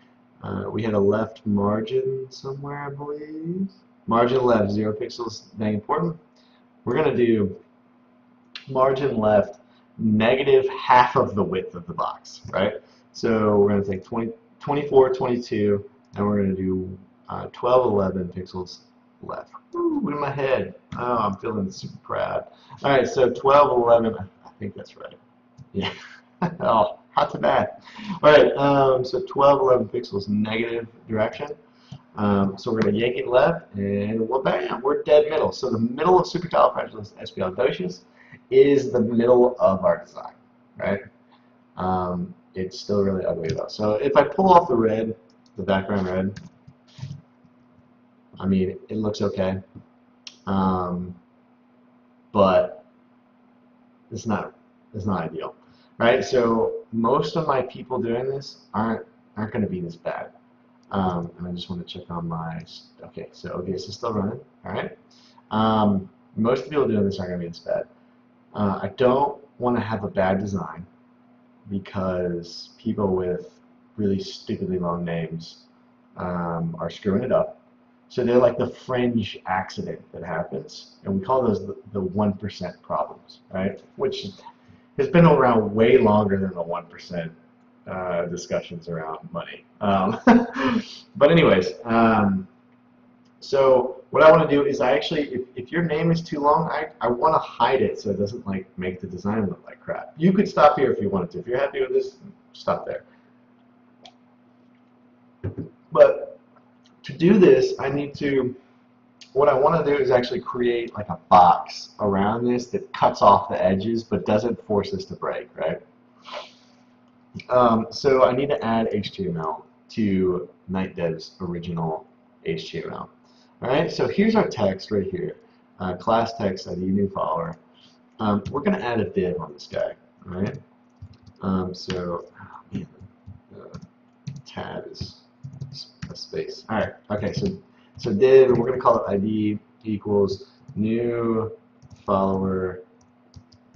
we had a left margin somewhere, I believe. Margin left, 0 pixels, dang important. We're going to do margin left negative half of the width of the box, right? So we're going to take 24, 22, and we're going to do 12, 11 pixels left. Ooh, in my head. Oh, I'm feeling super proud. All right, so 12, 11, I think that's right. Yeah. Oh, not too bad. All right, so 12, 11 pixels negative direction. So we're going to yank it left, and well, bam, we're dead middle. So the middle of supercalifragilisticexpialidocious is the middle of our design, right? It's still really ugly though. So if I pull off the red, the background red, I mean, it looks okay, but it's not ideal, right? So most of my people doing this aren't going to be this bad. And I just want to check on my, okay, so OBS is still running, all right? Most people doing this aren't going to be this bad. I don't want to have a bad design because people with really stupidly long names are screwing it up. So they're like the fringe accident that happens, and we call those the 1% problems, right? Which has been around way longer than the 1% discussions around money. But anyways, so what I want to do is I actually, if your name is too long, I want to hide it so it doesn't like make the design look like crap. You could stop here if you wanted to. If you're happy with this, stop there. But to do this, I need to, what I want to do is actually create like a box around this that cuts off the edges but doesn't force us to break, right? So I need to add HTML to NightDev's original HTML. All right, so here's our text right here. Class text ID new follower. We're going to add a div on this guy. All right. So oh man, the tab is a space. All right. Okay. So div, and we're going to call it ID equals new follower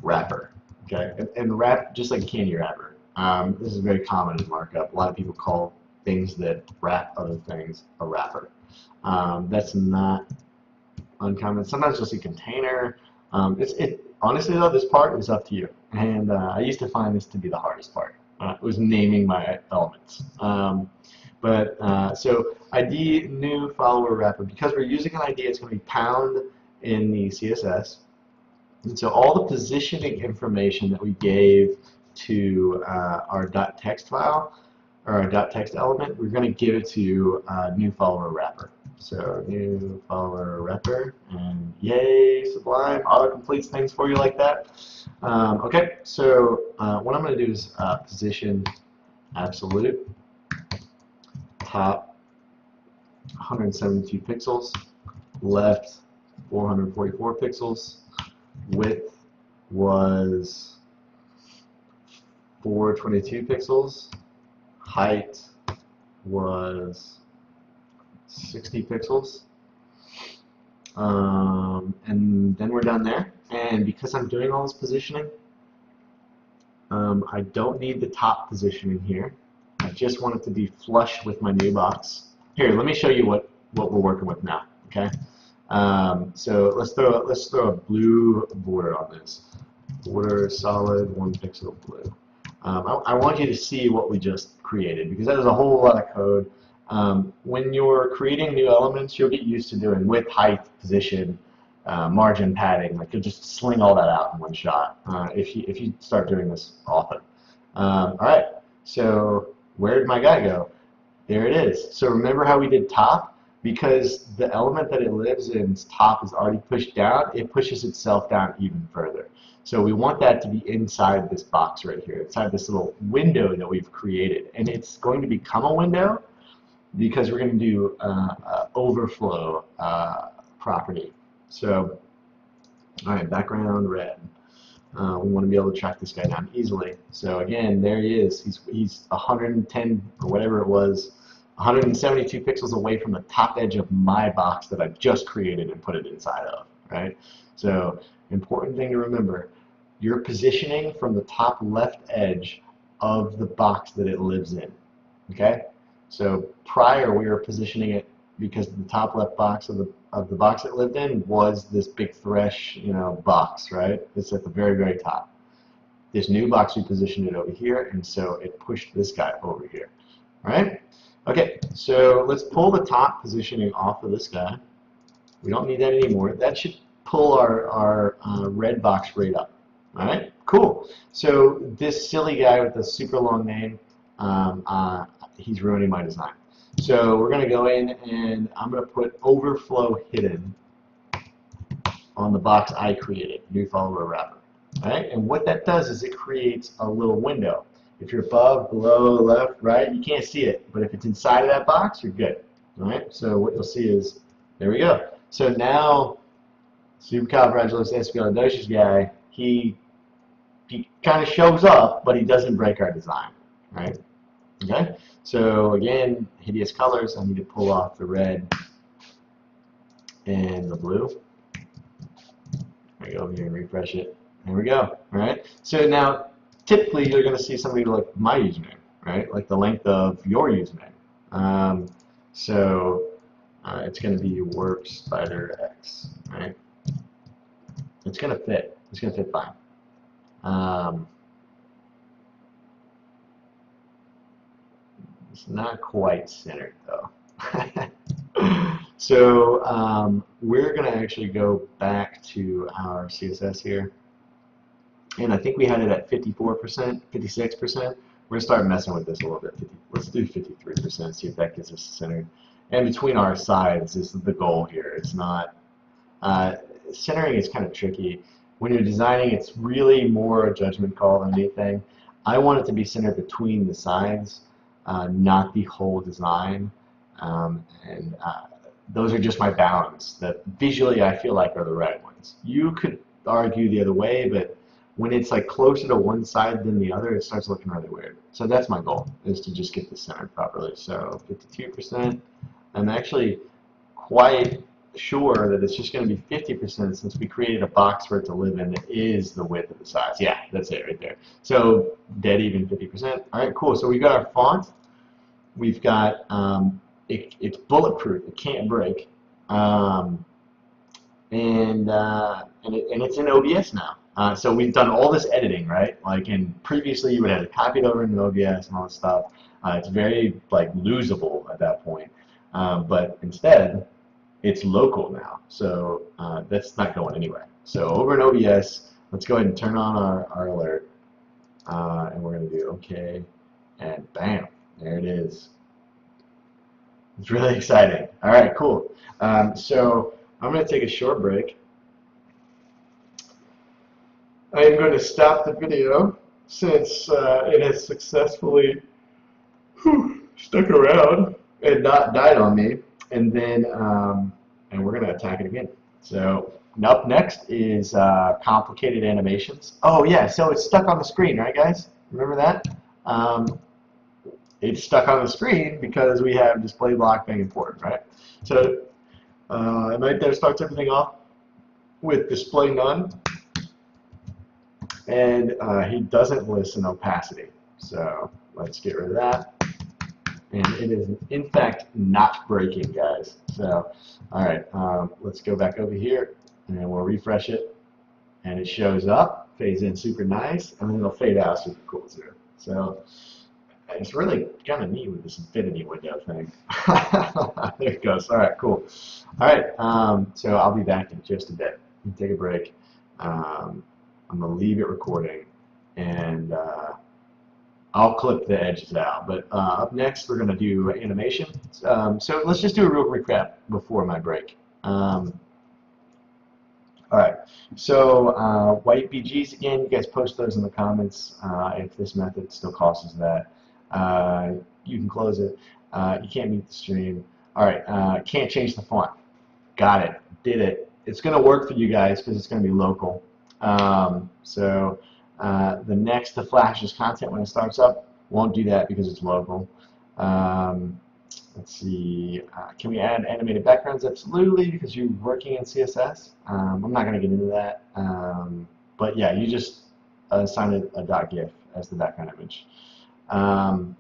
wrapper. Okay, and wrap just like a candy wrapper. This is very common in markup. A lot of people call things that wrap other things a wrapper. That's not uncommon. Sometimes you'll see container. Honestly though, this part is up to you. And I used to find this to be the hardest part. It was naming my elements. So ID new follower wrapper. Because we're using an ID, it's going to be pound in the CSS. And so all the positioning information that we gave to our .text file, or our .text element, we're going to give it to new follower wrapper. So new follower wrapper, and yay, Sublime, auto-completes things for you like that. Okay, so what I'm going to do is position absolute, top 172 pixels, left 444 pixels, width was 422 pixels, height was 60 pixels, and then we're done there. And because I'm doing all this positioning, I don't need the top positioning here. I just want it to be flush with my new box. Here, let me show you what we're working with now. Okay, so let's throw a blue border on this. Border solid 1 pixel blue. I want you to see what we just created because that is a whole lot of code. When you're creating new elements, you'll get used to doing width, height, position, margin, padding. Like you'll just sling all that out in one shot if you start doing this often. All right, so where did my guy go? There it is. So remember how we did top? Because the element that it lives in's top is already pushed down, it pushes itself down even further. So we want that to be inside this box right here, inside this little window that we've created. And it's going to become a window because we're going to do overflow property. So, all right, background red. We want to be able to track this guy down easily. So again, there he is. He's 110 or whatever it was, 172 pixels away from the top edge of my box that I just created and put it inside of, right? So important thing to remember, you're positioning from the top left edge of the box that it lives in, okay? So prior we were positioning it because the top left box of the box it lived in was this big thresh, box, right? It's at the very, very top. This new box, we positioned it over here, and so it pushed this guy over here, all right? Okay, so let's pull the top positioning off of this guy. We don't need that anymore. That should pull our red box right up. All right, cool. So this silly guy with the super long name, he's ruining my design. So we're going to go in and I'm going to put overflow hidden on the box I created, new follower wrapper. All right, and what that does is it creates a little window. If you're above, below, left, right, you can't see it. But if it's inside of that box, you're good. All right, so what you'll see is, there we go. So now, supercalifragilisticexpialidocious guy, he kind of shows up, but he doesn't break our design, right? Okay, so again, hideous colors, I need to pull off the red and the blue. I go over here and refresh it. There we go, all right? So now, typically you're going to see something like my username, right? Like the length of your username. It's going to be work spider X, right? It's going to fit. It's going to fit fine. It's not quite centered though. So we're going to actually go back to our CSS here. And I think we had it at 54%, 56%. We're going to start messing with this a little bit. Let's do 53%, see if that gets us centered. And between our sides is the goal here. It's not, centering is kind of tricky. When you're designing, it's really more a judgment call than anything. I want it to be centered between the sides, not the whole design. Those are just my bounds that visually I feel like are the right ones. You could argue the other way, but when it's like closer to one side than the other, it starts looking really weird. So that's my goal, is to just get this centered properly. So 52%. I'm actually quite sure that it's just going to be 50% since we created a box for it to live in that is the width of the size. Yeah, that's it right there. So dead even 50%. All right, cool. So we've got our font. We've got, it's bulletproof. It can't break. And it's in OBS now. So we've done all this editing, right? Like, previously you would have to copy it over into OBS and all this stuff. It's very like losable at that point. But instead, it's local now. So that's not going anywhere. So over in OBS, let's go ahead and turn on our alert. And we're going to do OK. And bam, there it is. It's really exciting. All right, cool. So I'm going to take a short break. I am going to stop the video since it has successfully stuck around and not died on me, and then and we're going to attack it again. So up next is complicated animations. Oh yeah, so it's stuck on the screen, right guys? Remember that? It's stuck on the screen because we have display block being important, right? So NightDev starts everything off with display none. And he doesn't list an opacity. So let's get rid of that. And it is, in fact, not breaking, guys. So, all right, let's go back over here, and we'll refresh it. And it shows up, fades in super nice, and then it'll fade out super cool, too. So it's really kind of neat with this infinity window thing. There it goes. All right, cool. All right, so I'll be back in just a bit. Take a break. I'm going to leave it recording, and I'll clip the edges out. But up next, we're going to do animation. So let's just do a real recap before my break. All right. So white PNGs again. You guys post those in the comments if this method still causes that. You can close it. You can't mute the stream. All right. Can't change the font. Got it. Did it. It's going to work for you guys because it's going to be local. The next to flashes content when it starts up won't do that because it's local. Let's see. Can we add animated backgrounds? Absolutely, because you're working in CSS. I'm not going to get into that. But yeah, you just assign a .gif as the background image. All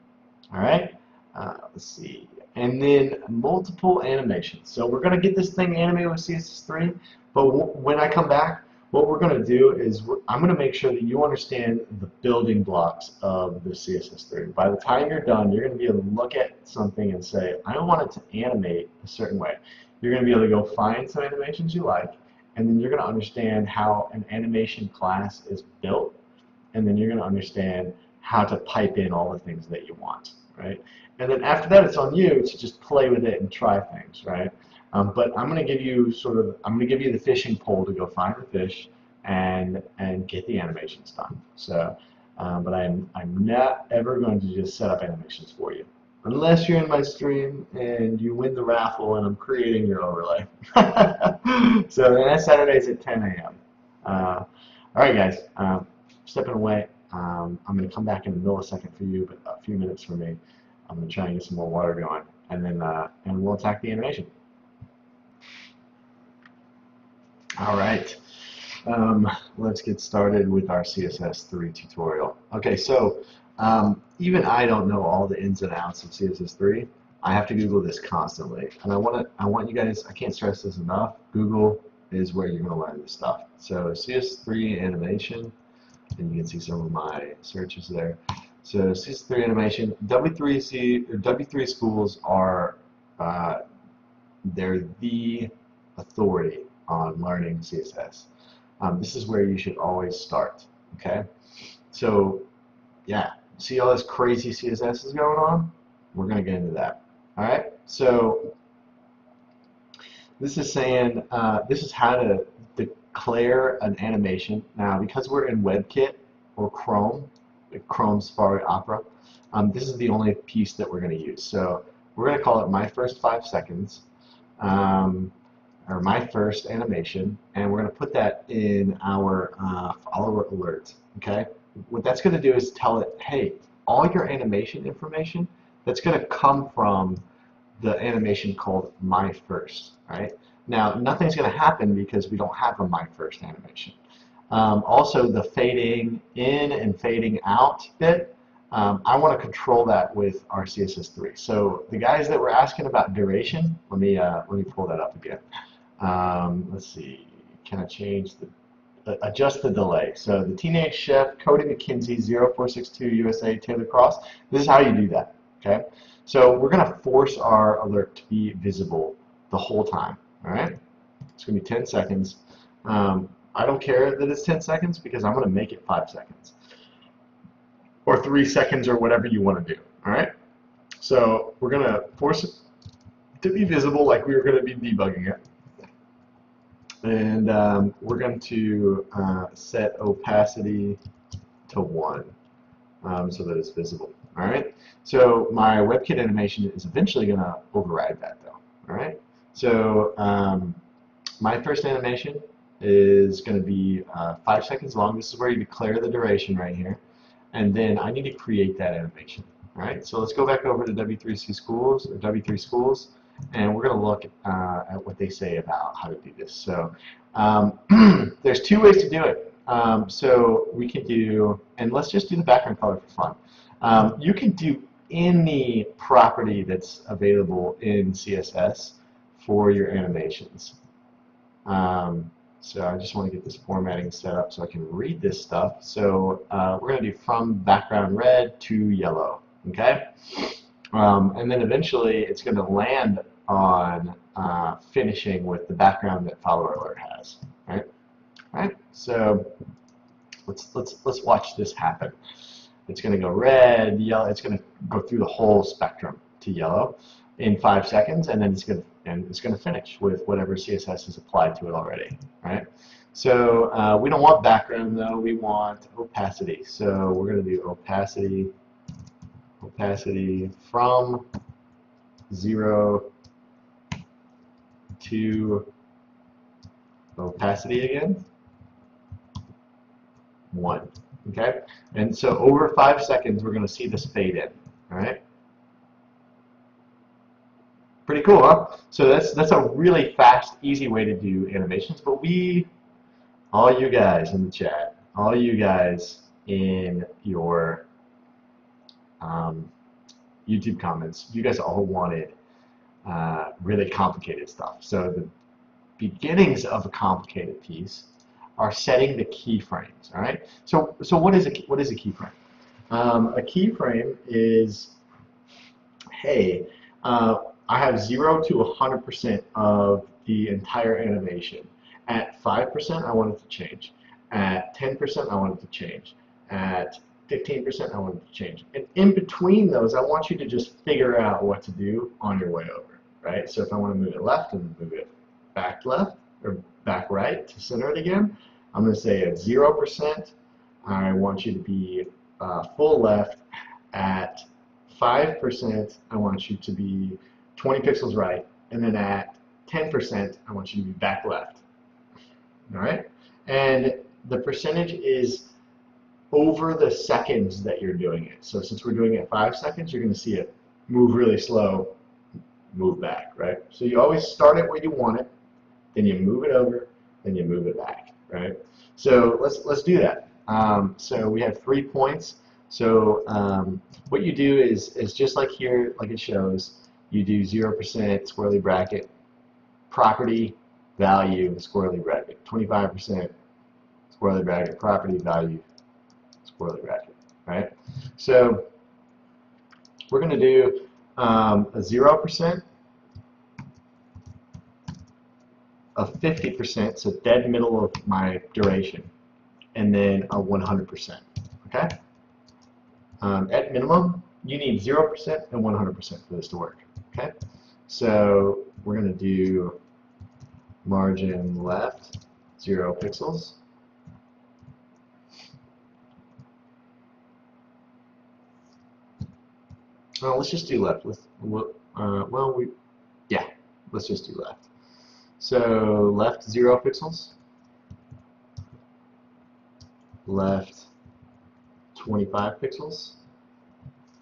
right. Let's see. And then multiple animations. So we're going to get this thing animated with CSS3, but when I come back, what we're going to do is I'm going to make sure that you understand the building blocks of the CSS3. By the time you're done, you're going to be able to look at something and say, I want it to animate a certain way. You're going to be able to go find some animations you like, and then you're going to understand how an animation class is built, and then you're going to understand how to pipe in all the things that you want, right? And then after that, it's on you to just play with it and try things, right? But I'm going to give you the fishing pole to go find the fish and get the animations done. So, but I'm not ever going to just set up animations for you, unless you're in my stream and you win the raffle and I'm creating your overlay. So that's Saturdays at 10 a.m. All right, guys, stepping away. I'm going to come back in a millisecond for you, but a few minutes for me. I'm going to try and get some more water going, and then and we'll attack the animation. All right, let's get started with our CSS3 tutorial. Okay, so even I don't know all the ins and outs of CSS3. I have to Google this constantly, and I want you guys. I can't stress this enough. Google is where you're going to learn this stuff. So CSS3 animation, and you can see some of my searches there. So CSS3 animation, W3 schools are they're the authority on learning CSS. This is where you should always start. Okay, so yeah, see all this crazy CSS is going on? We're gonna get into that. All right, so this is saying this is how to declare an animation. Now, because we're in WebKit or Chrome Safari Opera, this is the only piece that we're going to use. So we're going to call it my first 5 seconds, or my first animation, and we're going to put that in our follower alert. Okay, what that's going to do is tell it, hey, all your animation information, that's going to come from the animation called my first. Right now, nothing's going to happen because we don't have a my first animation. Also, the fading in and fading out bit, I want to control that with our CSS3. So the guys that were asking about duration, let me pull that up again. Let's see, can I change adjust the delay? So the Teenage Chef, Cody McKinsey, 0462 USA, Taylor Cross. This is how you do that. Okay, so we're going to force our alert to be visible the whole time. All right, it's going to be 10 seconds. I don't care that it's 10 seconds because I'm going to make it 5 seconds or 3 seconds or whatever you want to do. All right. So we're going to force it to be visible like we were going to be debugging it. And we're going to set opacity to 1 so that it's visible. All right. So my WebKit animation is eventually going to override that though. All right. So my first animation is going to be 5 seconds long. This is where you declare the duration right here. And then I need to create that animation. All right, so let's go back over to W3 schools, and we're going to look at what they say about how to do this. So there's 2 ways to do it. So we can do, and let's just do the background color for fun. You can do any property that's available in CSS for your animations. So I just want to get this formatting set up so I can read this stuff. So we're going to do from background red to yellow, okay? And then eventually it's going to land on finishing with the background that follower alert has, right? All right. So let's watch this happen. It's going to go red, yellow. It's going to go through the whole spectrum to yellow in 5 seconds, and then it's going to finish with whatever CSS is applied to it already. Right? So we don't want background though. We want opacity. So we're going to do opacity from 0 to opacity again 1. Okay, and so over 5 seconds we're going to see this fade in. All right, pretty cool, huh? So that's a really fast, easy way to do animations. But all you guys in the chat, all you guys in your YouTube comments, you guys all wanted really complicated stuff. So the beginnings of a complicated piece are setting the keyframes. All right. So what is a keyframe? A keyframe is, hey, I have 0 to 100% of the entire animation. At 5%, I want it to change. At 10%, I want it to change. At 15%, I want it to change. And in between those, I want you to just figure out what to do on your way over. Right. So if I want to move it left and move it back left or back right to center it again, I'm going to say at 0%, I want you to be full left. At 5%, I want you to be 20 pixels right. And then at 10%, I want you to be back left. All right? And the percentage is over the seconds that you're doing it. So since we're doing it at 5 seconds, you're going to see it move really slow, move back, right? So you always start it where you want it, then you move it over, then you move it back, right? So let's do that. So we have 3 points. So what you do is just like here, like it shows, you do 0% squarely bracket, property, value, squarely bracket, 25% squarely bracket, property, value, squarely bracket, right? So we're going to do a 0%, a 50%, so dead middle of my duration, and then a 100%, okay? At minimum, you need 0% and 100% for this to work, okay? So we're going to do margin left, 0 pixels. Well, let's just do left. Let's just do left. So left 0 pixels, left 25 pixels.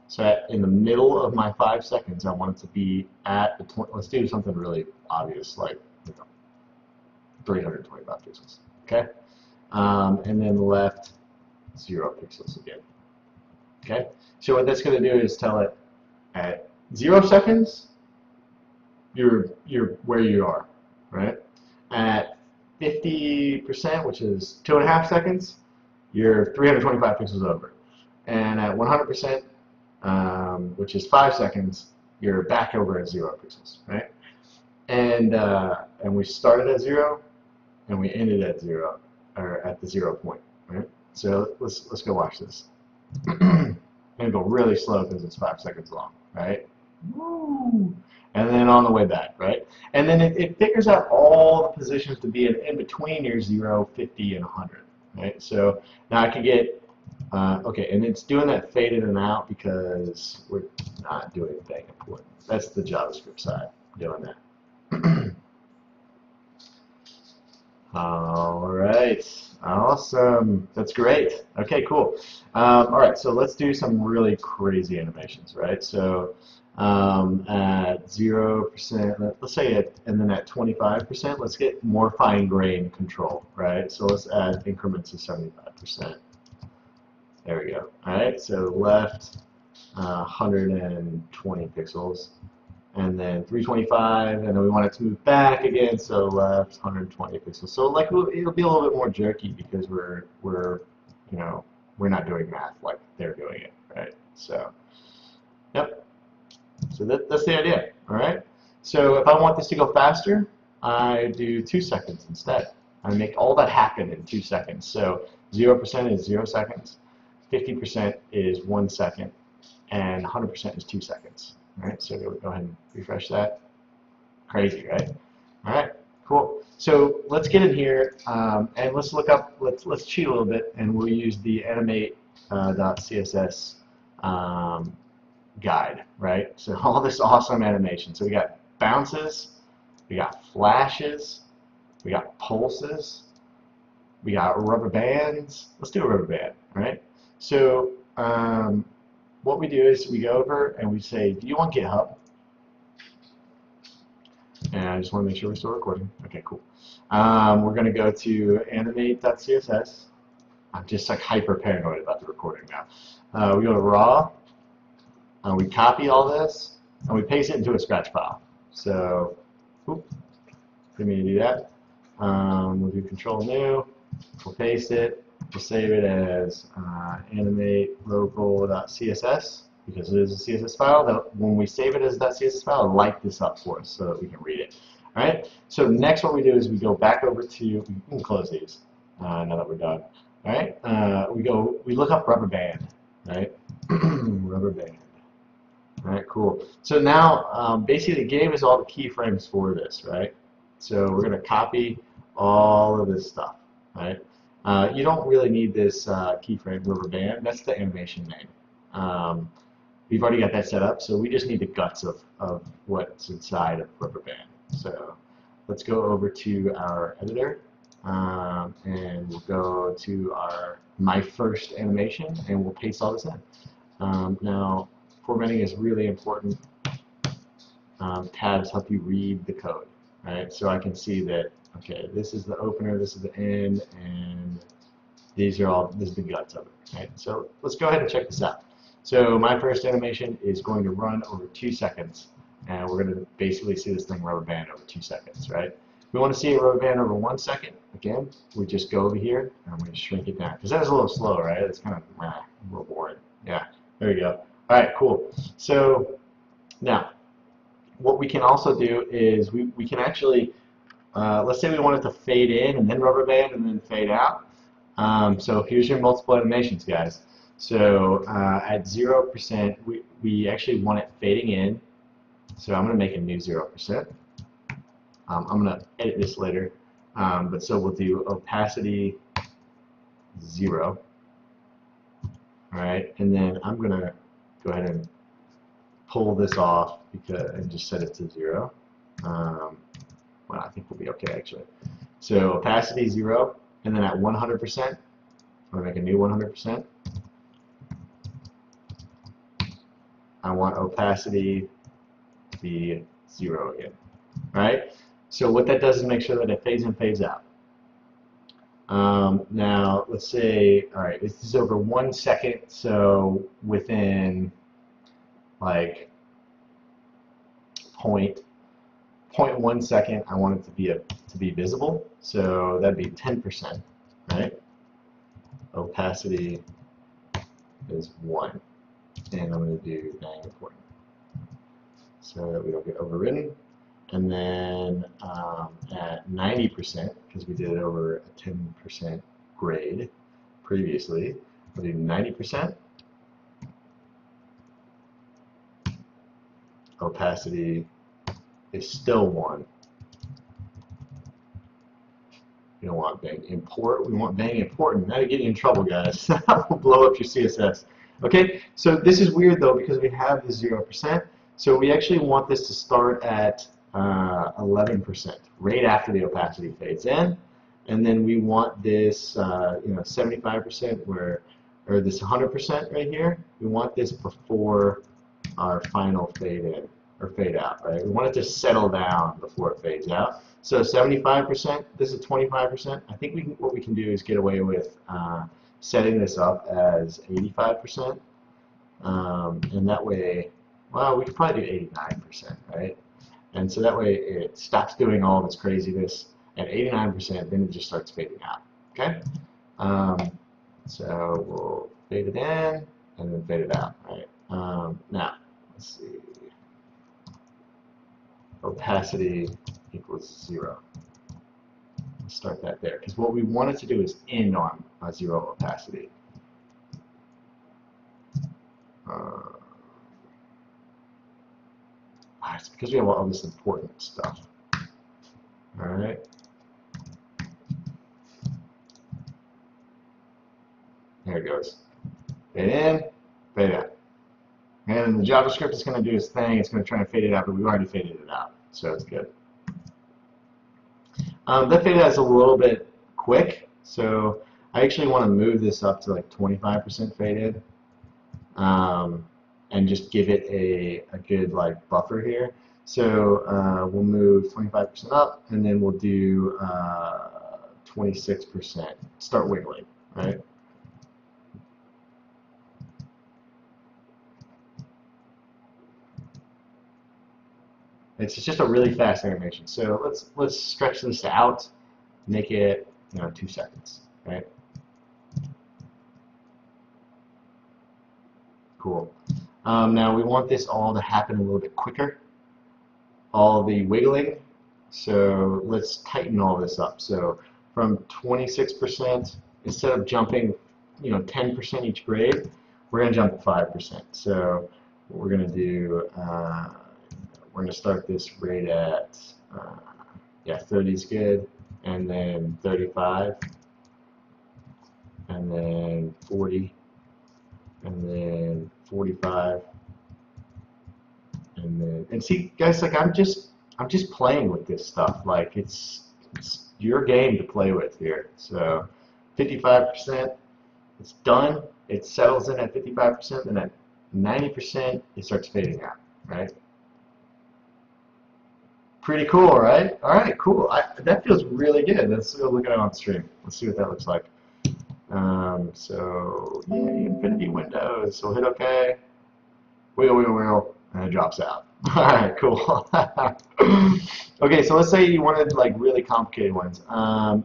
So in the middle of my 5 seconds, I want it to be at the let's do something really obvious, like 325 pixels. Okay, and then left 0 pixels again. Okay, so what that's going to do is tell it at 0 seconds, you're where you are, right? At 50%, which is 2.5 seconds, you're 325 pixels over. And at 100%, which is 5 seconds, you're back over at 0 pixels, right? And we started at 0, and we ended at 0, or at the 0 point, right? So let's go watch this. I'm gonna go really slow because it's 5 seconds long, right? Woo! And then on the way back, right? And then it figures out all the positions to be in between your 0, 50, and 100, right? So now I can get, okay, and it's doing that fade in and out because we're not doing anything important. That's the JavaScript side doing that. All right, awesome. That's great. Okay, cool. All right, so let's do some really crazy animations, right? So at 0%, let's say it, and then at 25%, let's get more fine-grained control, right? So let's add increments of 75%. There we go. All right, so left 120 pixels, and then 325, and then we want it to move back again, so left 120 pixels. So like it'll be a little bit more jerky because we're not doing math like they're doing it, right? So, yep. So that's the idea, all right? So if I want this to go faster, I do 2 seconds instead. I make all that happen in 2 seconds. So 0% is 0 seconds. 50% is 1 second, and 100% is 2 seconds. All right, so go ahead and refresh that. Crazy, right? All right, cool. So let's get in here and let's look up. Let's cheat a little bit, and we'll use the animate.css guide, right? So all this awesome animation. So we got bounces, we got flashes, we got pulses, we got rubber bands. Let's do a rubber band, all right? So what we do is we go over and we say, do you want GitHub? And I just want to make sure we're still recording. Okay, cool. We're going to go to animate.css. I'm just like hyper paranoid about the recording now. We go to raw. We copy all this and we paste it into a scratch file. So, didn't mean to do that. We'll do control new. We'll paste it. We'll save it as animate local.css because it is a CSS file. When we save it as a .css file, it'll light this up for us so that we can read it. All right. So next, what we do is we go back over to. We can close these now that we're done. All right. We look up rubber band. Right. Rubber band. All right. Cool. So now, basically, it gave us all the keyframes for this. Right. So we're going to copy all of this stuff. Right. You don't really need this keyframe rubber band. That's the animation name. We've already got that set up, so we just need the guts of what's inside of rubber band. So let's go over to our editor, and we'll go to our my first animation, and we'll paste all this in. Now, formatting is really important. Tabs help you read the code, right? So I can see that, okay, this is the opener, this is the end, and this is the guts of it, right? So let's go ahead and check this out. So my first animation is going to run over 2 seconds, and we're going to basically see this thing rubber band over 2 seconds, right? If we want to see it rubber band over 1 second, again, we just go over here and we shrink it down. Because that was a little slow, right? It's kind of a little boring. Yeah, there you go. All right, cool. So now, what we can also do is we can actually, let's say we want it to fade in and then rubber band and then fade out. So here's your multiple animations, guys. So at 0%, we actually want it fading in. So I'm going to make a new 0%. I'm going to edit this later. But so we'll do opacity 0. All right, and then I'm going to go ahead and pull this off and just set it to 0. Well, I think we'll be okay actually. So opacity 0, and then at 100%, I'm going to make a new 100%. I want opacity to be 0 again, right? So what that does is make sure that it fades in, fades out. Now, let's say, all right, this is over 1 second, so within like 0.1 second, I want it to be visible, so that'd be 10%, right? Opacity is 1. And I'm going to do dang important so that we don't get overridden. And then at 90%, because we did it over a 10% grade previously, we'll do 90%. Opacity is still 1. We don't want bang import. We want bang important. That'll get you in trouble, guys. We'll blow up your CSS. Okay, so this is weird though because we have this 0%. So we actually want this to start at 11%, right after the opacity fades in, and then we want this 75% or this 100% right here. We want this before our final fade in or fade out, right? We want it to settle down before it fades out. So 75%. This is 25%. I think what we can do is get away with setting this up as 85%, and that way, well, we could probably do 89%, right? And so that way it stops doing all this craziness at 89%, then it just starts fading out, okay? So we'll fade it in and then fade it out, right? Now, let's see. Opacity equals 0. Let's start that there, because what we wanted to do is end on 0 opacity. It's because we have all this important stuff. All right. There it goes. Fade in, fade out. And the JavaScript is going to do its thing. It's going to try and fade it out, but we've already faded it out, so it's good. That fade out is a little bit quick, so I actually want to move this up to like 25% faded, and just give it a good like buffer here. So we'll move 25% up, and then we'll do 26%. Start wiggling, right? It's just a really fast animation. So let's stretch this out, make it 2 seconds, right? Cool. Now we want this all to happen a little bit quicker. All the wiggling. So let's tighten all this up. So from 26%, instead of jumping 10% each grade, we're going to jump 5%. So what we're going to do, we're going to start this rate at, 30 is good, and then 35, and then 40, and then 45, and see, guys, like I'm just playing with this stuff. Like it's your game to play with here. So 55%, it's done. It settles in at 55%, and at 90%, it starts fading out, right? Pretty cool, right? All right, cool. That feels really good. Let's go look at it on stream. Let's see what that looks like. So, yeah, infinity windows. So we'll hit OK. Wiggle, wiggle, wiggle, and it drops out. All right, cool. Okay, so let's say you wanted like really complicated ones.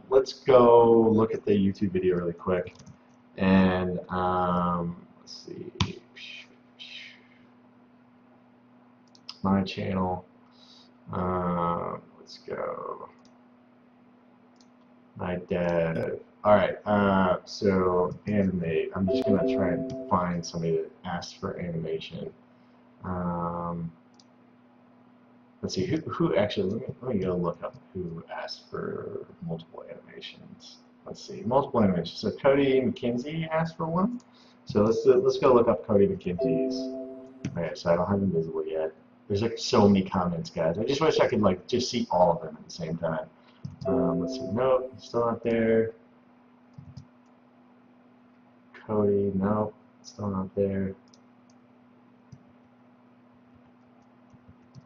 Let's go look at the YouTube video really quick. And let's see. My channel. Let's go. NightDev. All right. So animate. I'm just gonna try and find somebody that asked for animation. Let's see. Who actually? Let me go look up who asked for multiple animations. Let's see. Multiple animations. So Cody McKenzie asked for one. So let's go look up Cody McKenzie's. Okay. So I don't have invisible yet. There's like so many comments, guys. I just wish I could like just see all of them at the same time. Let's see. Nope, still not there. Cody, nope, still not there.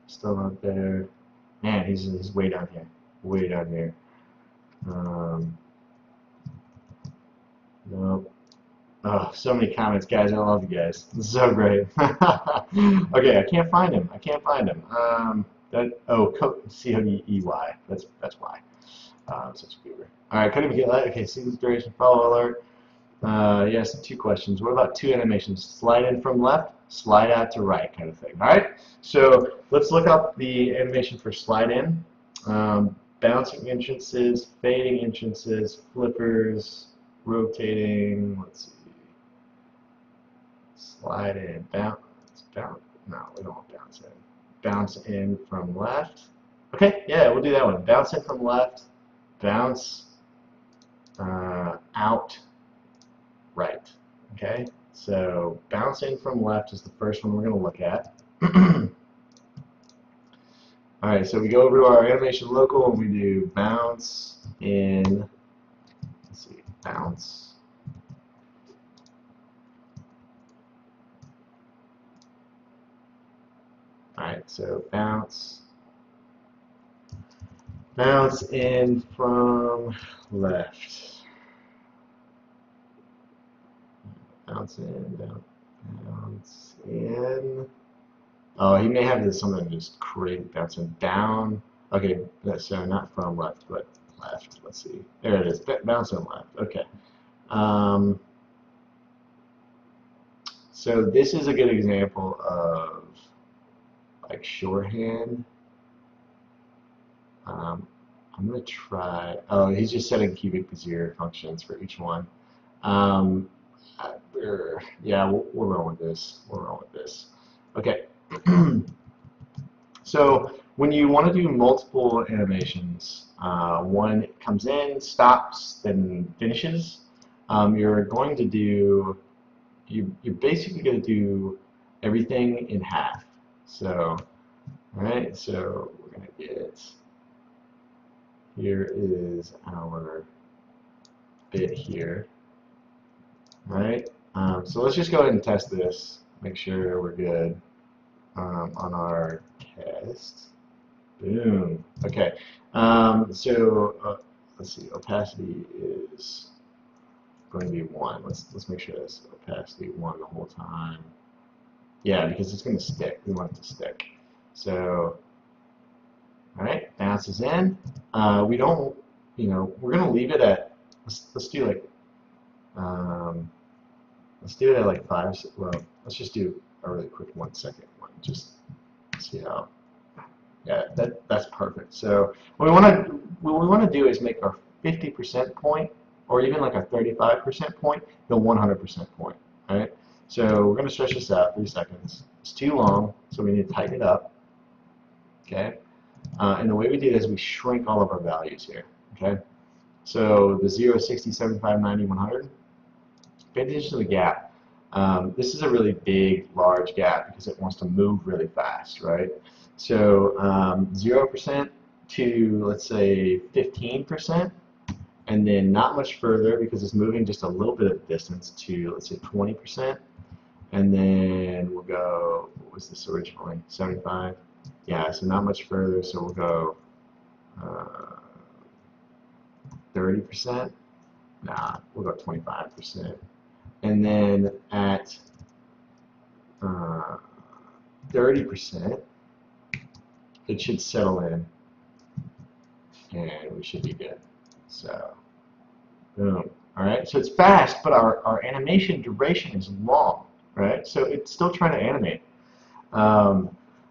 Still not there. Man, he's way down here. Way down here. Nope. Oh, so many comments, guys. I love you guys. This is so great. Okay, I can't find him. I can't find him. C-O-D-E-Y. That's why. Such a goober. All right, Cody McGill. Okay, sequence duration, follow alert. Yes, 2 questions. What about 2 animations? Slide in from left, slide out to right, kind of thing. All right. So let's look up the animation for slide in. Bouncing entrances, fading entrances, flippers, rotating. Let's see. Slide in, bounce. No, we don't want bounce in. Bounce in from left. Okay, yeah, we'll do that one. Bounce in from left, bounce out right. Okay, so bounce in from left is the first one we're going to look at. All right, so we go over to our animation local and we do bounce in. Let's see, bounce. Alright, so bounce in from left. Bounce in, bounce in. Oh, he may have this something just crazy. Bouncing down. Okay, so not from left, but left. Let's see. There it is. Bouncing left. Okay. So this is a good example of like shorthand. I'm going to try, oh, he's just setting cubic Bezier functions for each one. Yeah, we'll roll with this. We'll roll with this. Okay. So when you want to do multiple animations, one comes in, stops, then finishes. You're going to do, you're basically going to do everything in half. So, all right, so we're going to get, here is our bit here. All right, so let's just go ahead and test this, make sure we're good on our test. Boom. Okay. Let's see. Opacity is going to be 1. Let's make sure that's opacity 1 the whole time. Yeah, because it's going to stick. We want it to stick. So, all right, bounces in. We don't, we're going to leave it at. Let's do like. Let's do it at like 5. Well, let's just do a really quick 1 second one. Just see how. Yeah, that's perfect. So what we want to do is make our 50% point, or even like a 35% point, the 100% point. All right. So we're going to stretch this out 3 seconds. It's too long, so we need to tighten it up. Okay. And the way we do this is we shrink all of our values here. Okay. So the 0, 60, 75, 90, 100. Pay attention to the gap. This is a really big, large gap because it wants to move really fast, right? So 0% to, let's say, 15%, and then not much further because it's moving just a little bit of distance to, let's say, 20%, and then we'll go, what was this originally, 75? Yeah, so not much further, so we'll go 30%. Nah, we'll go 25%. And then at 30%, it should settle in, and we should be good. So, boom. All right. So it's fast, but our animation duration is long, right? So it's still trying to animate. All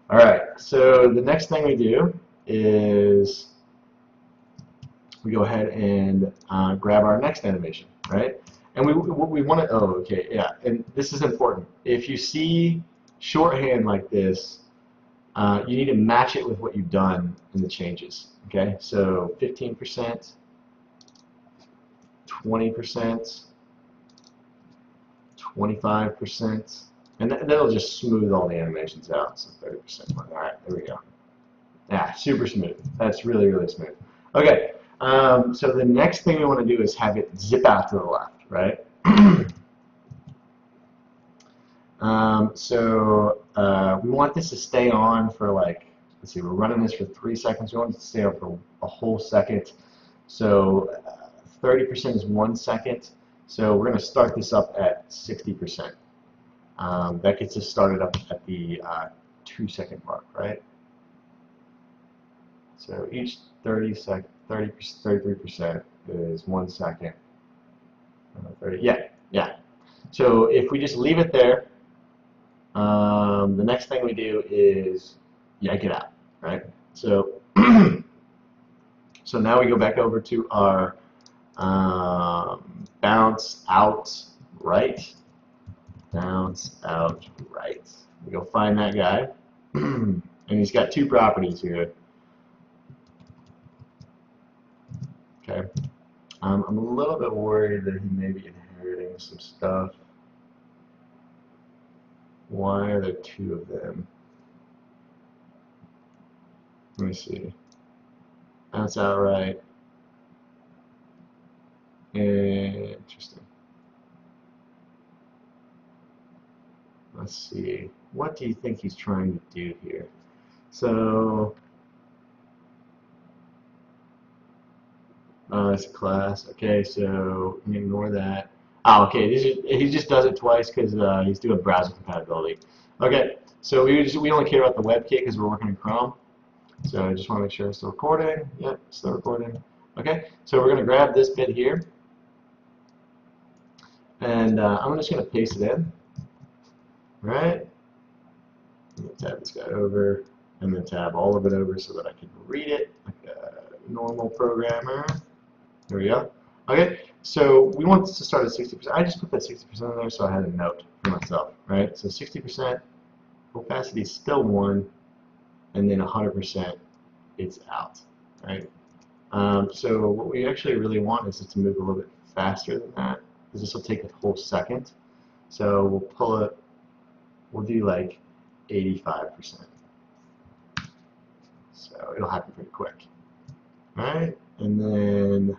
right. So the next thing we do is we go ahead and grab our next animation, right? And we want to. Oh, okay. Yeah. And this is important. If you see shorthand like this, you need to match it with what you've done in the changes. Okay, so 15%, 20%, 25%, and that'll just smooth all the animations out. So 30%. All right, there we go. Yeah, super smooth. That's really, really smooth. Okay, so the next thing we want to do is have it zip out to the left, right? We want this to stay on for like, let's see, we're running this for 3 seconds. We want it to stay on for a whole second. So 30% is 1 second. So we're going to start this up at 60%. That gets us started up at the 2 second mark, right? So each 33% is 1 second. 30, yeah. So if we just leave it there, the next thing we do is yank it out, right? So, so now we go back over to our bounce out right. Bounce out right. We go find that guy, and he's got 2 properties here. Okay. I'm a little bit worried that he may be inheriting some stuff. Why are there 2 of them? Let me see. That's outright. Interesting. Let's see. What do you think he's trying to do here? So, it's a class. Okay, so ignore that. Oh, okay. He just does it twice because he's doing browser compatibility. Okay, so we only care about the WebKit because we're working in Chrome. So I just want to make sure it's still recording. Yep, still recording. Okay, so we're going to grab this bit here, and I'm just going to paste it in. Right. I'm going to tab this guy over. I'm going to tab all of it over so that I can read it like a normal programmer. There we go. Okay, So we want this to start at 60%. I just put that 60% in there so I had a note for myself, right? So 60% opacity is still 1, and then 100% it's out, right? So what we actually really want is it to move a little bit faster than that, because this will take a whole second. So we'll pull it, we'll do like 85%. So it'll happen pretty quick. All right, and then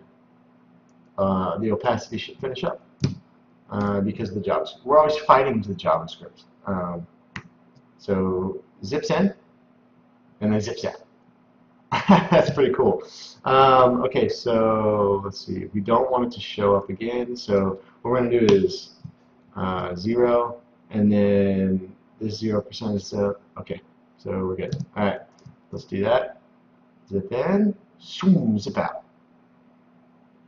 the opacity should finish up because of the JavaScript. We're always fighting the JavaScript. So zips in, and then zips out. That's pretty cool. Okay, so let's see. We don't want it to show up again, so what we're going to do is 0, and then this 0% is okay, so we're good. All right, let's do that. Zip in, zoom, zip out.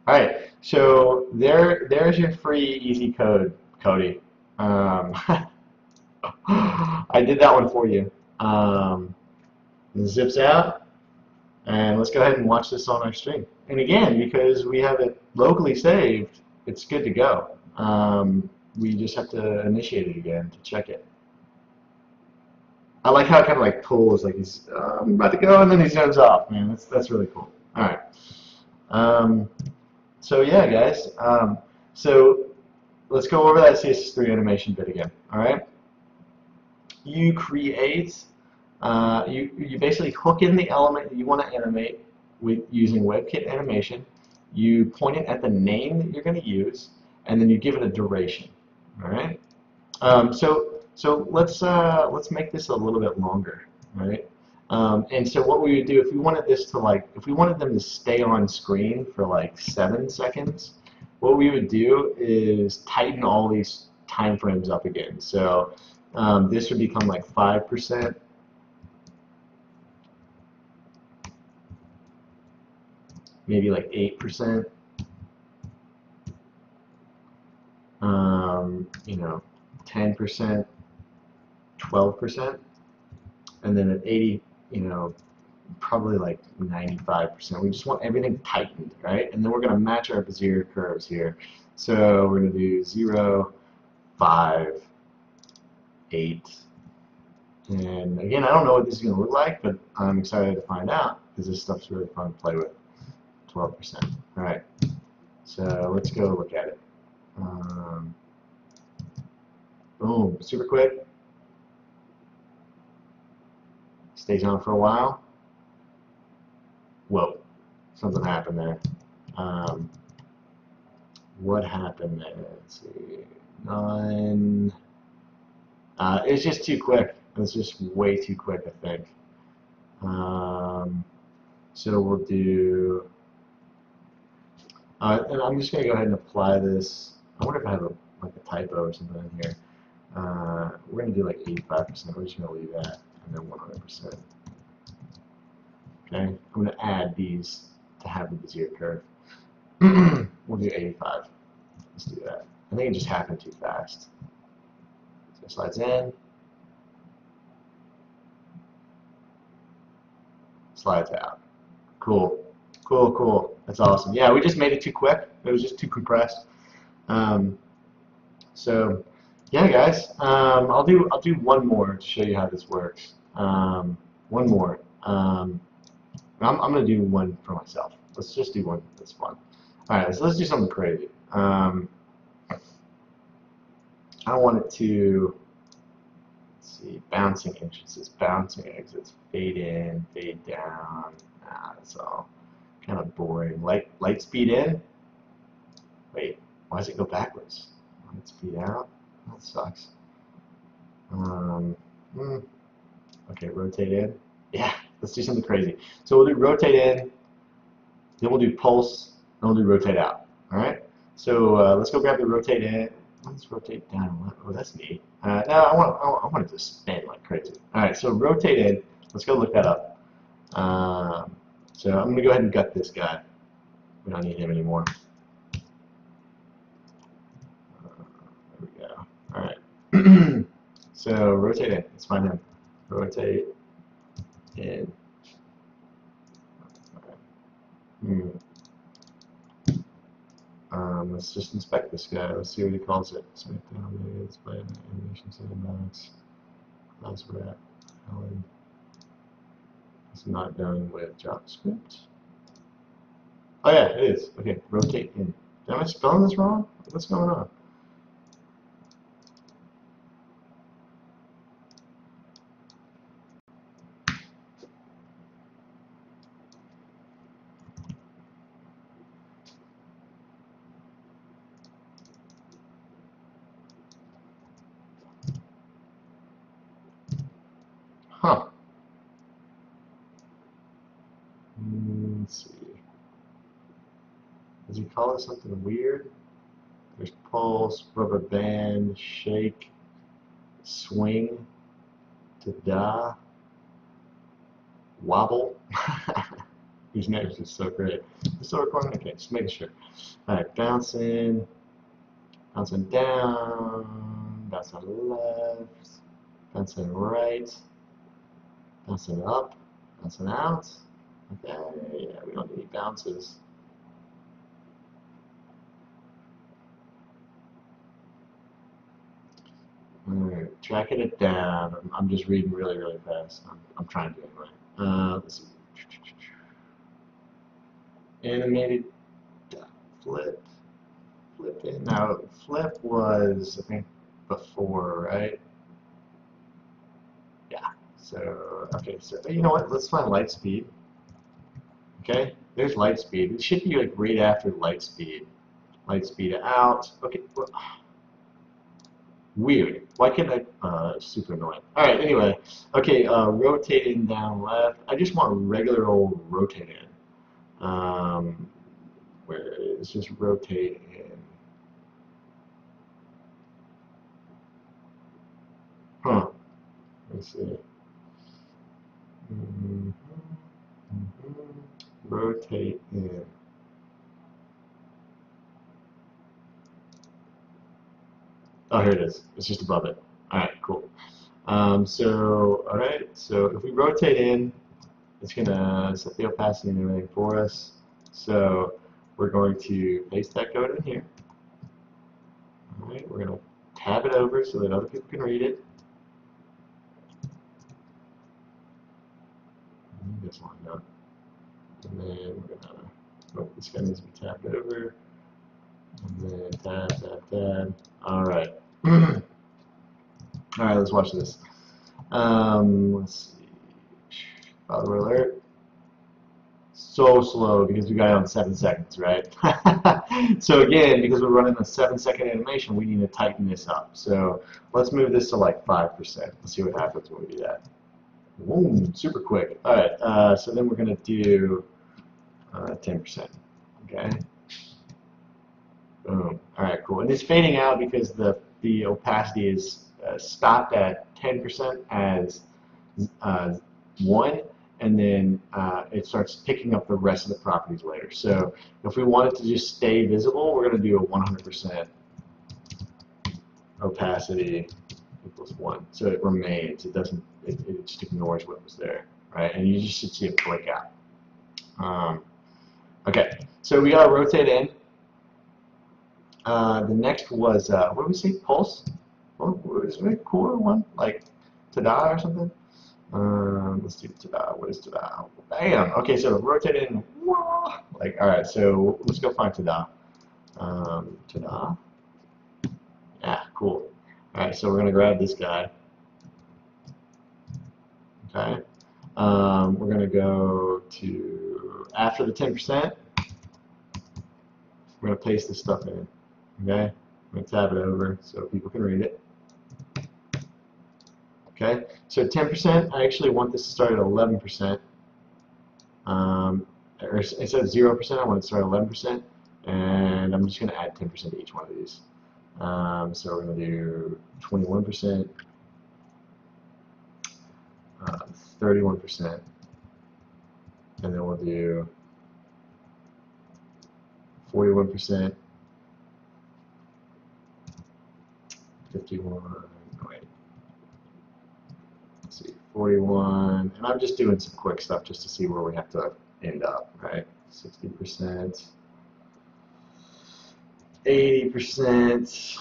All right, so there's your free easy code, Cody. I did that one for you. Zips out, and let's go ahead and watch this on our stream. And again, because we have it locally saved, it's good to go. We just have to initiate it again to check it. I like how it kind of like pulls, like he's I'm about to go, and then he zooms off. Man, that's really cool. All right. So yeah, guys. So let's go over that CSS3 animation bit again. All right. You create. You basically hook in the element that you want to animate with using WebKit animation. You point it at the name that you're going to use, and then you give it a duration. All right. So let's make this a little bit longer, right? And so what we would do if we wanted this to if we wanted them to stay on screen for like 7 seconds, what we would do is tighten all these time frames up again. So this would become like 5%. Maybe like 8%. You know, 10%. 12%, and then at 80, you know, probably like 95%. We just want everything tightened, right? And then we're going to match our Bezier curves here. So we're going to do 0, 5, 8, and again, I don't know what this is going to look like, but I'm excited to find out because this stuff's really fun to play with. 12%. All right, so let's go look at it. Boom, super quick. Stays on for a while. Whoa, something happened there. What happened there? Let's see. 9. It's just too quick. It's just way too quick, I think. So we'll do. And I'm just going to go ahead and apply this. I wonder if I have like a typo or something in here. We're going to do like 85%. We're just going to leave that, and then 100%. Okay, I'm going to add these to have the Bezier curve. We'll do 85. Let's do that. I think it just happened too fast. So it slides in, slides out. Cool, cool, cool. That's awesome. Yeah, we just made it too quick. It was just too compressed. So yeah, guys, I'll do one more to show you how this works. One more. I'm going to do one for myself. Let's just do one that's fun. All right, so let's do something crazy. I want it to, let's see, bouncing entrances, bouncing exits, fade in, fade down. That's all kind of boring. Light speed in. Wait, why does it go backwards? Light speed out. That sucks. Okay, rotate in. Yeah, let's do something crazy. So we'll do rotate in, then we'll do pulse, and we'll do rotate out. All right. So let's go grab the rotate in. Let's rotate down. Oh, that's neat. No, I want it to spin like crazy. All right. So rotate in. Let's go look that up. So I'm gonna go ahead and gut this guy. We don't need him anymore. There we go. All right. So rotate in. Let's find him. Rotate in. Let's just inspect this guy. Let's see what he calls it. Smackdown, display animation sandbox. That's where Alan. It's not done with JavaScript. Oh yeah, it is. Okay, rotate in. Am I spelling this wrong? What's going on? Huh. Let's see. Does he call it something weird? There's pulse, rubber band, shake, swing, ta-da, wobble. These names are so great. Still recording? Okay, just making sure. Alright, bouncing, bouncing down, bouncing left, bouncing right, bouncing up, bouncing out. Okay, yeah, we don't need any bounces. Alright, tracking it down. I'm just reading really, really fast. I'm trying to anyway. Let's see. Animated flip. Flip in. Now, flip was, I think, before, right? Yeah. So, okay, so you know what? Let's find light speed. Okay, there's light speed. It should be like right after light speed. Light speed out. Okay. Weird. Why can't I? Super annoying. All right. Anyway. Okay. Rotating down left. I just want regular old rotate in. Where it's just rotate in. Huh. Let's see. Rotate in. Oh, here it is. It's just above it. All right, cool. All right, so if we rotate in, it's gonna set the opacity and everything for us. So we're going to paste that code in here. All right, we're gonna tab it over so that other people can read it. This one, no. And then we're gonna, oh, this guy needs to be tabbed over. And then tab. All right. All right, let's watch this. Let's see. Follower alert. So slow because we got it on 7 seconds, right? So again, because we're running a 7-second animation, we need to tighten this up. So let's move this to like 5%. Let's see what happens when we do that. Boom, super quick. All right, so then we're going to do 10%. Okay. Boom. All right, cool. And it's fading out because the opacity is stopped at 10% as 1, and then it starts picking up the rest of the properties later. So if we want it to just stay visible, we're going to do a 100% opacity equals 1. So it remains. It doesn't. It just ignores what was there, right? And you just should see it break out. Okay, so we got to rotate in. The next was, what did we say, pulse? What was it, a cooler one? Like ta-da or something? Let's do ta-da. What is ta-da? Bam! Okay, so rotate in. Like, all right, so let's go find ta-da. Ta-da. Yeah, cool. All right, so we're going to grab this guy. Okay. We're going to go to, after the 10%, we're going to paste this stuff in. Okay, I'm going to tab it over so people can read it. Okay, so 10%, I actually want this to start at 11%. Or instead of 0%, I want it to start at 11%. And I'm just going to add 10% to each one of these. So we're going to do 21%, 31%, and then we'll do 41%. 51, wait, let's see, 41, and I'm just doing some quick stuff just to see where we have to end up, right? 60%, 80%.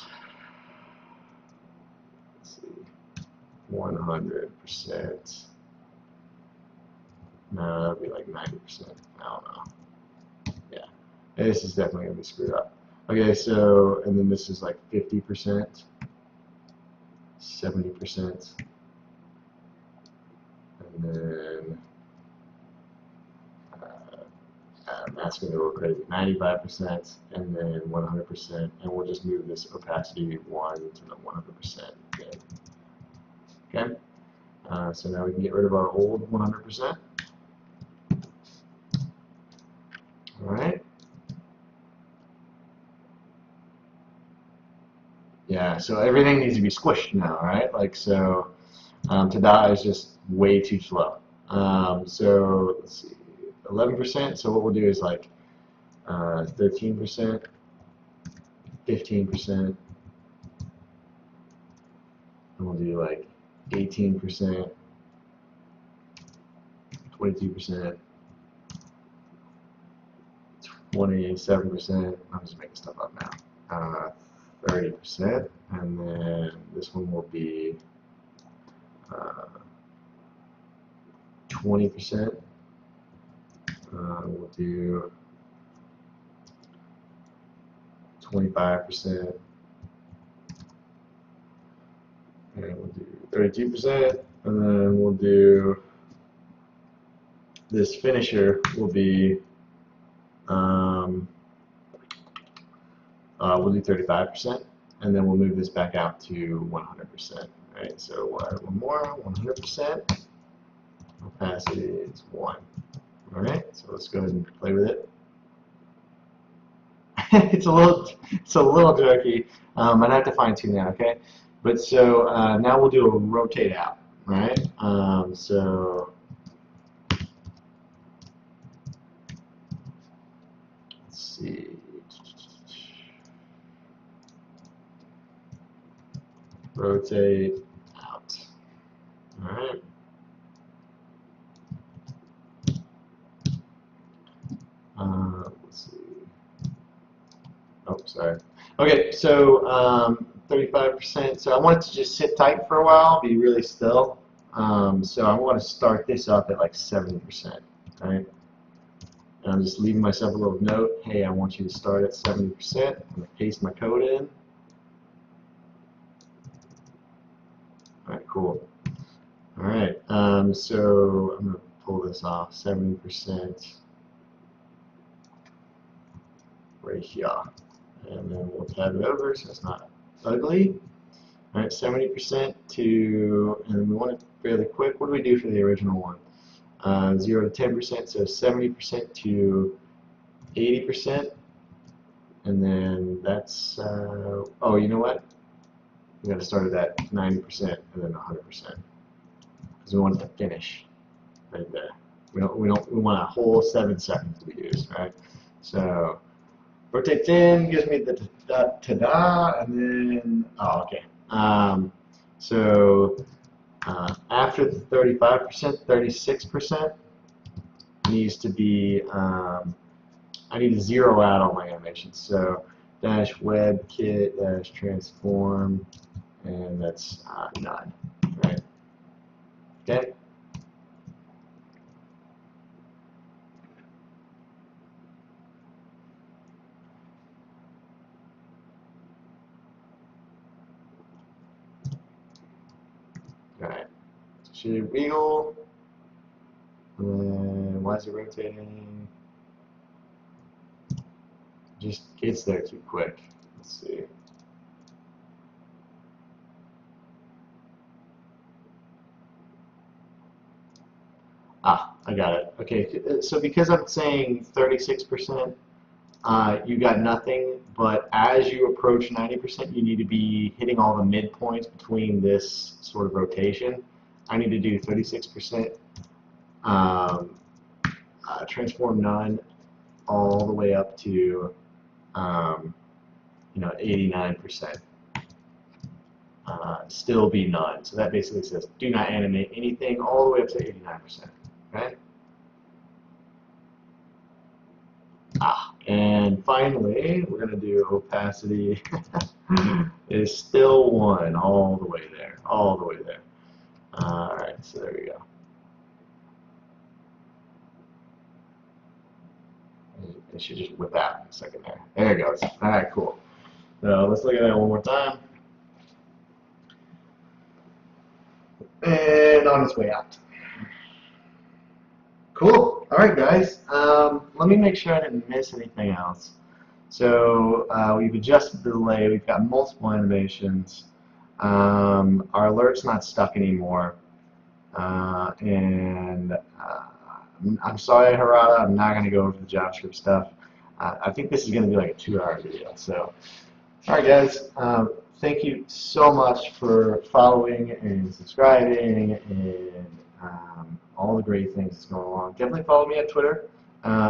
100%. No, that'd be like 90%. I don't know. Yeah, this is definitely gonna be screwed up. Okay, so and then this is like 50%, 70%, and then that's gonna go crazy. 95%, and then 100%, and we'll just move this opacity 1 to the 100%. Okay. So now we can get rid of our old 100%. All right. Yeah, so everything needs to be squished now, right? Like, so Tada is just way too slow. So let's see, 11%. So what we'll do is like 13%, 15%, and we'll do like 18%, 22%, 27%. I'm just making stuff up now. 30%, and then this one will be 20%. We'll do 25%, and we'll do 32%, and then we'll do this finisher will be we'll do 35%, and then we'll move this back out to 100%. Right, so we'll add one more, 100%. Opacity is 1. All right, so let's go ahead and play with it. it's a little jerky. I'd have to fine tune that. Okay, but so now we'll do a rotate out. Right, so let's see. Rotate out. All right. Let's see. Oh, sorry. Okay, so 35%. So I want it to just sit tight for a while, be really still. So I want to start this up at like 70%. Right. And I'm just leaving myself a little note. Hey, I want you to start at 70%. I'm going to paste my code in. All right, cool. All right, so I'm going to pull this off, 70% right here. And then we'll tab it over so it's not ugly. All right, 70% to, and we want it fairly quick. What do we do for the original one? 0 to 10%, so 70% to 80%. And then that's, oh, you know what? We got to start it at 90% and then 100%, because we want it to finish right there. We want a whole 7 seconds to be used, right? So rotate in gives me the ta-da, and then okay. So after the 35%, 36% needs to be. I need to zero out all my animations. So dash WebKit dash transform, and that's none, right? Okay. All right. Should wiggle. Why is it rotating? Just gets there too quick. Let's see. Ah, I got it. Okay, so because I'm saying 36%, you got nothing, but as you approach 90%, you need to be hitting all the midpoints between this sort of rotation. I need to do 36%, transform none, all the way up to 89%. Still be none. So that basically says do not animate anything all the way up to 89%. Okay? And finally, we're going to do opacity is still 1 all the way there, all the way there. All right, so there we go. It should just whip out in a second there. There it goes. All right, cool. So let's look at that one more time. And on its way out. Cool. All right, guys. Let me make sure I didn't miss anything else. So we've adjusted the delay. We've got multiple animations. Our alert's not stuck anymore. I'm sorry, Harada. I'm not going to go over the JavaScript stuff. I think this is going to be like a 2-hour video. So, all right, guys. Thank you so much for following and subscribing and all the great things that's going on. Definitely follow me on Twitter.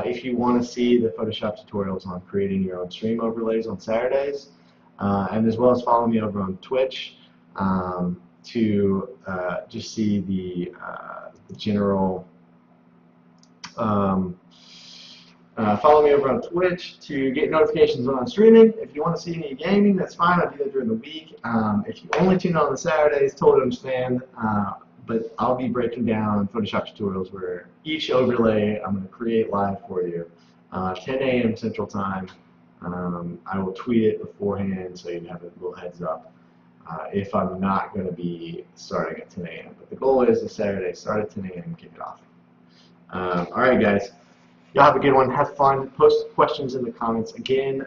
If you want to see the Photoshop tutorials on creating your own stream overlays on Saturdays, and as well as follow me over on Twitch to just see the general. Follow me over on Twitch to get notifications when I'm streaming. If you want to see me gaming, that's fine. I do that during the week. If you only tune on the Saturdays, totally understand. But I'll be breaking down Photoshop tutorials where each overlay I'm going to create live for you. 10 a.m. Central Time. I will tweet it beforehand so you have a little heads up if I'm not going to be starting at 10 a.m. But the goal is the Saturday, start at 10 a.m. and kick it off. All right, guys. Y'all have a good one. Have fun. Post questions in the comments. Again,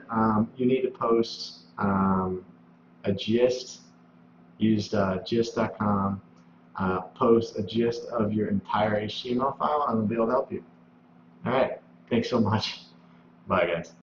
you need to post a gist. Use gist.com. Post a gist of your entire HTML file, and I'll be able to help you. All right. Thanks so much. Bye, guys.